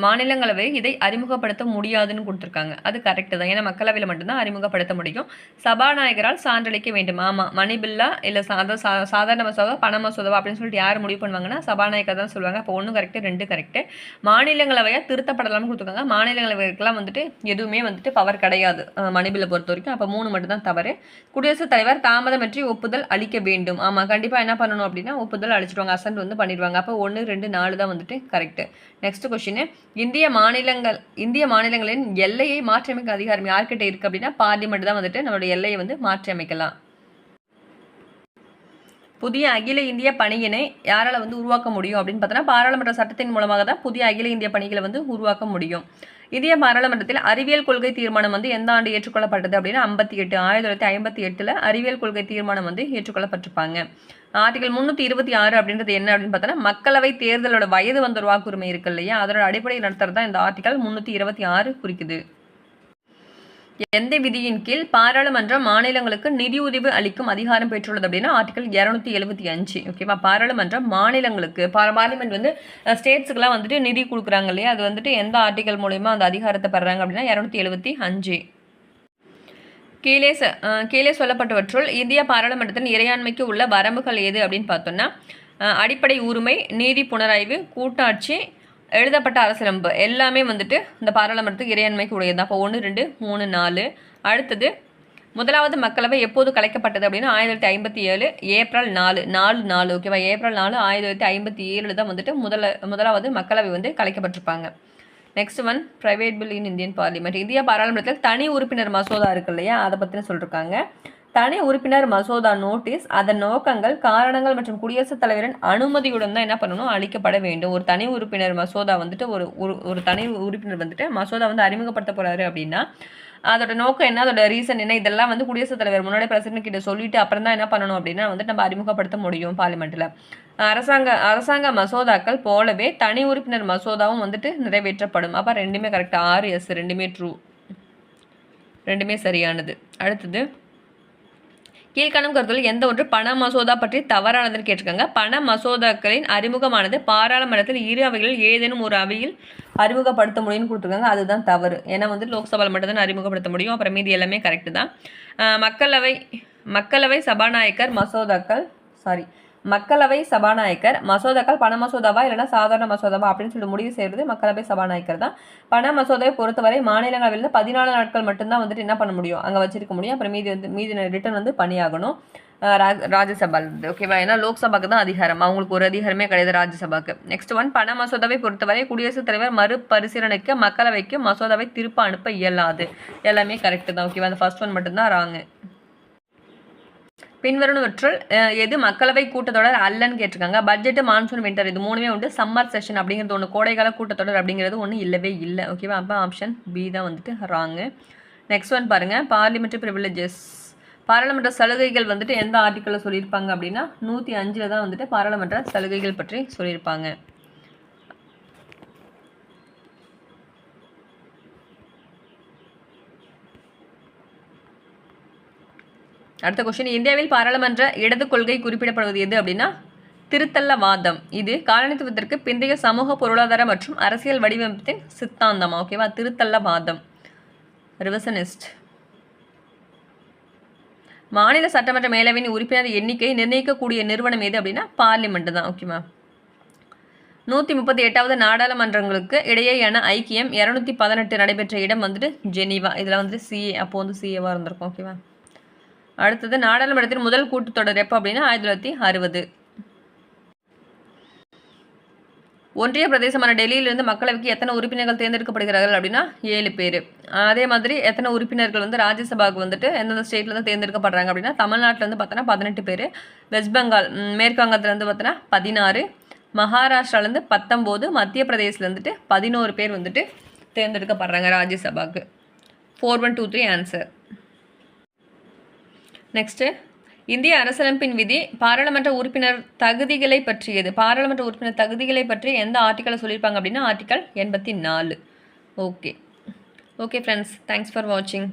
A: மாநிலங்களவை இதை அறிமுகப்படுத்த முடியாதுன்னு கொடுத்துருக்காங்க. அது கரெக்டு தான், ஏன்னா மக்களவையில் மட்டும்தான் அறிமுகப்படுத்த முடியும். சபாநாயகரால் சான்றளிக்க வேண்டும். ஆமாம், மணி பில்லா இல்லை சாதாரண மசோதா பண மசோதாவா அப்படின்னு சொல்லிட்டு யார் முடிவு பண்ணுவாங்கன்னா சபாநாயகர் தான் சொல்லுவாங்க. அப்போ 1 கரெக்டு, 2 கரெக்டு. மாநிலங்களவையாக திருத்தப்படலாம்னு கொடுத்துருக்காங்க. மாநிலங்களவைக்கெல்லாம் வந்துட்டு எதுவுமே வந்துட்டு பவர் கிடையாது மணி பில்லை பொறுத்த வரைக்கும். அப்போ 3 மட்டும்தான் தவறு. குடியரசுத் தலைவர் தாமதமின்றி ஒப்புதல் அளிக்க வேண்டும். ஆமாம், கண்டிப்பாக என்ன பண்ணணும் அப்படின்னா ஒப்புதல் அளிச்சிடுவாங்க, அசன்ட் வந்து பண்ணிடுவாங்க. அப்போ 1, 2, 4 தான் வந்துட்டு கரெக்டு. நெக்ஸ்ட் கொஸ்டின், இந்திய மாநிலங்களின் எல்லையை மாற்றியமைக்க அதிகாரம் யார்கிட்ட இருக்கு அப்படின்னா பார்லிமெண்ட் தான் வந்துட்டு நம்மளோட எல்லையை வந்து மாற்றி அமைக்கலாம். புதிய அகில இந்திய பணியினை யாரால் வந்து உருவாக்க முடியும் அப்படின்னு பார்த்தோன்னா பாராளுமன்ற சட்டத்தின் மூலமாக தான் புதிய அகில இந்திய பணிகளை வந்து உருவாக்க முடியும். இந்திய பாராளுமன்றத்தில் அறிவியல் கொள்கை தீர்மானம் வந்து எந்த ஆண்டு ஏற்றுக்கொள்ளப்பட்டது அப்படின்னா 58, 1958 அறிவியல் கொள்கை தீர்மானம் வந்து ஏற்றுக்கொள்ளப்பட்டிருப்பாங்க. ஆர்டிகல் 326 அப்படின்றது என்ன அப்படின்னு பார்த்தோன்னா மக்களவை தேர்தலோட வயது வந்தோர் வாக்குரிமை இருக்கு இல்லையா, அதோட அடிப்படையில் நடத்துறது தான் இந்த ஆர்டிகல் 326 குறிக்குது. எந்த விதியின் கீழ் பாராளுமன்றம் மாநிலங்களுக்கு நிதியுதவி அளிக்கும் அதிகாரம் பெற்றுள்ளது அப்படின்னா ஆர்டிகல் 275. ஓகேவா? பாராளுமன்றம் மாநிலங்களுக்கு பார்லிமெண்ட் வந்து ஸ்டேட்ஸுக்கெல்லாம் வந்துட்டு நிதி கொடுக்குறாங்க இல்லையா, அது வந்துட்டு எந்த ஆர்டிகல் மூலயமா அந்த அதிகாரத்தை பெறாங்க அப்படின்னா 275. கீழே சொல்லப்பட்டவற்றுள் இந்திய பாராளுமன்றத்தின் இறையாண்மைக்கு உள்ள வரம்புகள் எது அப்படின்னு பார்த்தோம்னா அடிப்படை உரிமை, நீதி புனராய்வு, கூட்டாட்சி, எழுதப்பட்ட அரசியலமைப்பு எல்லாமே வந்துட்டு இந்த பாராளுமன்றத்துக்கு இறையாண்மைக்கு உடையது. அப்போ 1, 2, 3, 4. அடுத்தது முதலாவது மக்களவை எப்போது கலைக்கப்பட்டது அப்படின்னா 1957 ஏப்ரல் 4. ஓகேவா? ஏப்ரல் 4 1957 தான் வந்துட்டு முதலாவது மக்களவை வந்து கலைக்கப்பட்டிருப்பாங்க. Next one, private bill in Indian parliament. இந்திய பாராளுமன்றத்தில் தனி உறுப்பினர் மசோதா இருக்கு இல்லையா, அதை பற்றின சொல்லியிருக்காங்க. தனி உறுப்பினர் மசோதா நோட்டீஸ் அதன் நோக்கங்கள், காரணங்கள் மற்றும் குடியரசுத் தலைவரின் அனுமதியுடன் தான் என்ன பண்ணணும், அளிக்கப்பட வேண்டும். ஒரு தனி உறுப்பினர் மசோதா வந்துட்டு ஒரு தனி உறுப்பினர் வந்துட்டு மசோதா வந்து அறிமுகப்படுத்த போறாரு அப்படின்னா அதோட நோக்கம் என்ன, அதோட ரீசன் என்ன, இதெல்லாம் வந்து குடியரசுத் தலைவர் முன்னாடி பிரசிடென்ட் கிட்ட சொல்லிட்டு அப்புறம் தான் என்ன பண்ணணும் அப்படின்னா வந்துட்டு நம்ம அறிமுகப்படுத்த முடியும் பார்லிமெண்ட்டில். அரசாங்க மசோதாக்கள் போலவே தனி உறுப்பினர் மசோதாவும் வந்துட்டு நிறைவேற்றப்படும். அப்போ ரெண்டுமே கரெக்ட். 6 ரெண்டுமே ட்ரூ, ரெண்டுமே சரியானது. அடுத்தது, கீழ்காணும் கருத்துக்கள் எந்த ஒன்று பண மசோதா பற்றி தவறானதுன்னு கேட்டிருக்காங்க. பண மசோதாக்களின் அறிமுகமானது பாராளுமன்றத்தில் இரு அவைகளில் ஏதேனும் ஒரு அவையில் அறிமுகப்படுத்த முடியும்னு கொடுத்துருக்காங்க. அதுதான் தவறு. ஏன்னா வந்து லோக்சபாவில் மட்டும் தான் அறிமுகப்படுத்த முடியும். அப்புறம் மீதி எல்லாமே கரெக்டு தான். மக்களவை சபாநாயகர் மசோதாக்கள் பண மசோதாவா இல்லைன்னா சாதாரண மசோதாவா அப்படின்னு சொல்லி முடிவு செய்கிறது மக்களவை சபாநாயகர் தான். பண மசோதாவை பொறுத்தவரை மாநிலங்களவையில் 14 நாட்கள் மட்டும்தான் வந்துட்டு என்ன பண்ண முடியும், அங்கே வச்சிருக்க முடியும். அப்புறம் மீதி ரிட்டர்ன் வந்து பணியாகணும் ராஜ்யசபாவில் இருந்து. ஓகேவா? ஏன்னா லோக்சபாக்கு தான் அதிகாரம், அவங்களுக்கு ஒரு அதிகாரமே கிடையாது ராஜ்யசபாக்கு. நெக்ஸ்ட் ஒன், பண மசோதாவை பொறுத்தவரை குடியரசுத் தலைவர் மறுபரிசீலனைக்கு மக்களவைக்கு மசோதாவை திருப்ப அனுப்ப இயலாது. எல்லாமே கரெக்டு தான். ஓகேவா? அந்த ஃபர்ஸ்ட் ஒன் மட்டும்தான் ராங்கு. பின்வருவனவற்றுள் எது மக்களவை கூட்டத்தொடர் அல்லன்னு கேட்டிருக்காங்க. பட்ஜெட், மான்சூன், வின்டர் இது மூணுமே உண்டு. சம்மர் செஷன் அப்படிங்கிறது ஒன்று, கோடைக்கால கூட்டத்தொடர் அப்படிங்கிறது ஒன்று இல்லவே இல்லை. ஓகேவா? அப்போ ஆப்ஷன் பி தான் வந்துட்டு ராங்கு. நெக்ஸ்ட் ஒன் பாருங்கள், பார்லிமெண்ட்ரி ப்ரிவிலேஜஸ். பாராளுமன்ற சலுகைகள் வந்துட்டு எந்த ஆர்டிக்கலில் சொல்லியிருப்பாங்க அப்படின்னா 105 தான் வந்துட்டு பாராளுமன்ற சலுகைகள் பற்றி சொல்லியிருப்பாங்க. அடுத்த கொஸ்டின், இந்தியாவில் பாராளுமன்ற இடது கொள்கை குறிப்பிடப்படுவது எது அப்படின்னா திருத்தல்லவாதம். இது காலனித்துவத்திற்கு பிந்தைய சமூக, பொருளாதார மற்றும் அரசியல் வடிவமைப்பின் சித்தாந்தமா. ஓகேவா? திருத்தல்லவாதம். ரிவிஷனிஸ்ட். மாநில சட்டமன்ற மேலவையின் உறுப்பினர் எண்ணிக்கை நிர்ணயிக்கக்கூடிய நிறுவனம் எது அப்படின்னா பார்லிமெண்ட் தான். ஓகேவா? 138வது நாடாளுமன்றங்களுக்கு இடையேயான ஐக்கியம் 218 நடைபெற்ற இடம் வந்துட்டு ஜெனீவா. இதில் வந்துட்டு சிஏ, அப்போ வந்து சிஏவா இருந்திருக்கும். ஓகேவா? அடுத்தது, நாடாளுமன்றத்தின் முதல் கூட்டத்தொடர் எப்போ அப்படின்னா 1960. ஒன்றிய பிரதேசமான டெல்லியிலிருந்து மக்களவைக்கு எத்தனை உறுப்பினர்கள் தேர்ந்தெடுக்கப்படுகிறார்கள் அப்படின்னா 7 பேர். அதே மாதிரி எத்தனை உறுப்பினர்கள் வந்து ராஜ்யசபாவுக்கு வந்துட்டு எந்தெந்த ஸ்டேட்லேருந்து தேர்ந்தெடுக்கப்படுறாங்க அப்படின்னா தமிழ்நாட்டிலேருந்து பார்த்தோன்னா 18 பேர், வெஸ்ட் பெங்கால் மேற்கு வங்கத்துலேருந்து பார்த்தோன்னா 16, மகாராஷ்டிராலேருந்து 19, மத்திய பிரதேசிலேருந்துட்டு 11 பேர் வந்துட்டு தேர்ந்தெடுக்கப்படுறாங்க ராஜ்யசபாவுக்கு. 4123 ஆன்சர். நெக்ஸ்ட்டு, இந்திய அரசியலமைப்பின் விதி பாராளுமன்ற உறுப்பினர் தகுதிகளை பற்றியது. பாராளுமன்ற உறுப்பினர் தகுதிகளை பற்றி எந்த ஆர்டிக்கலை சொல்லியிருப்பாங்க அப்படின்னா article 84. Okay friends, thanks for வாட்சிங்.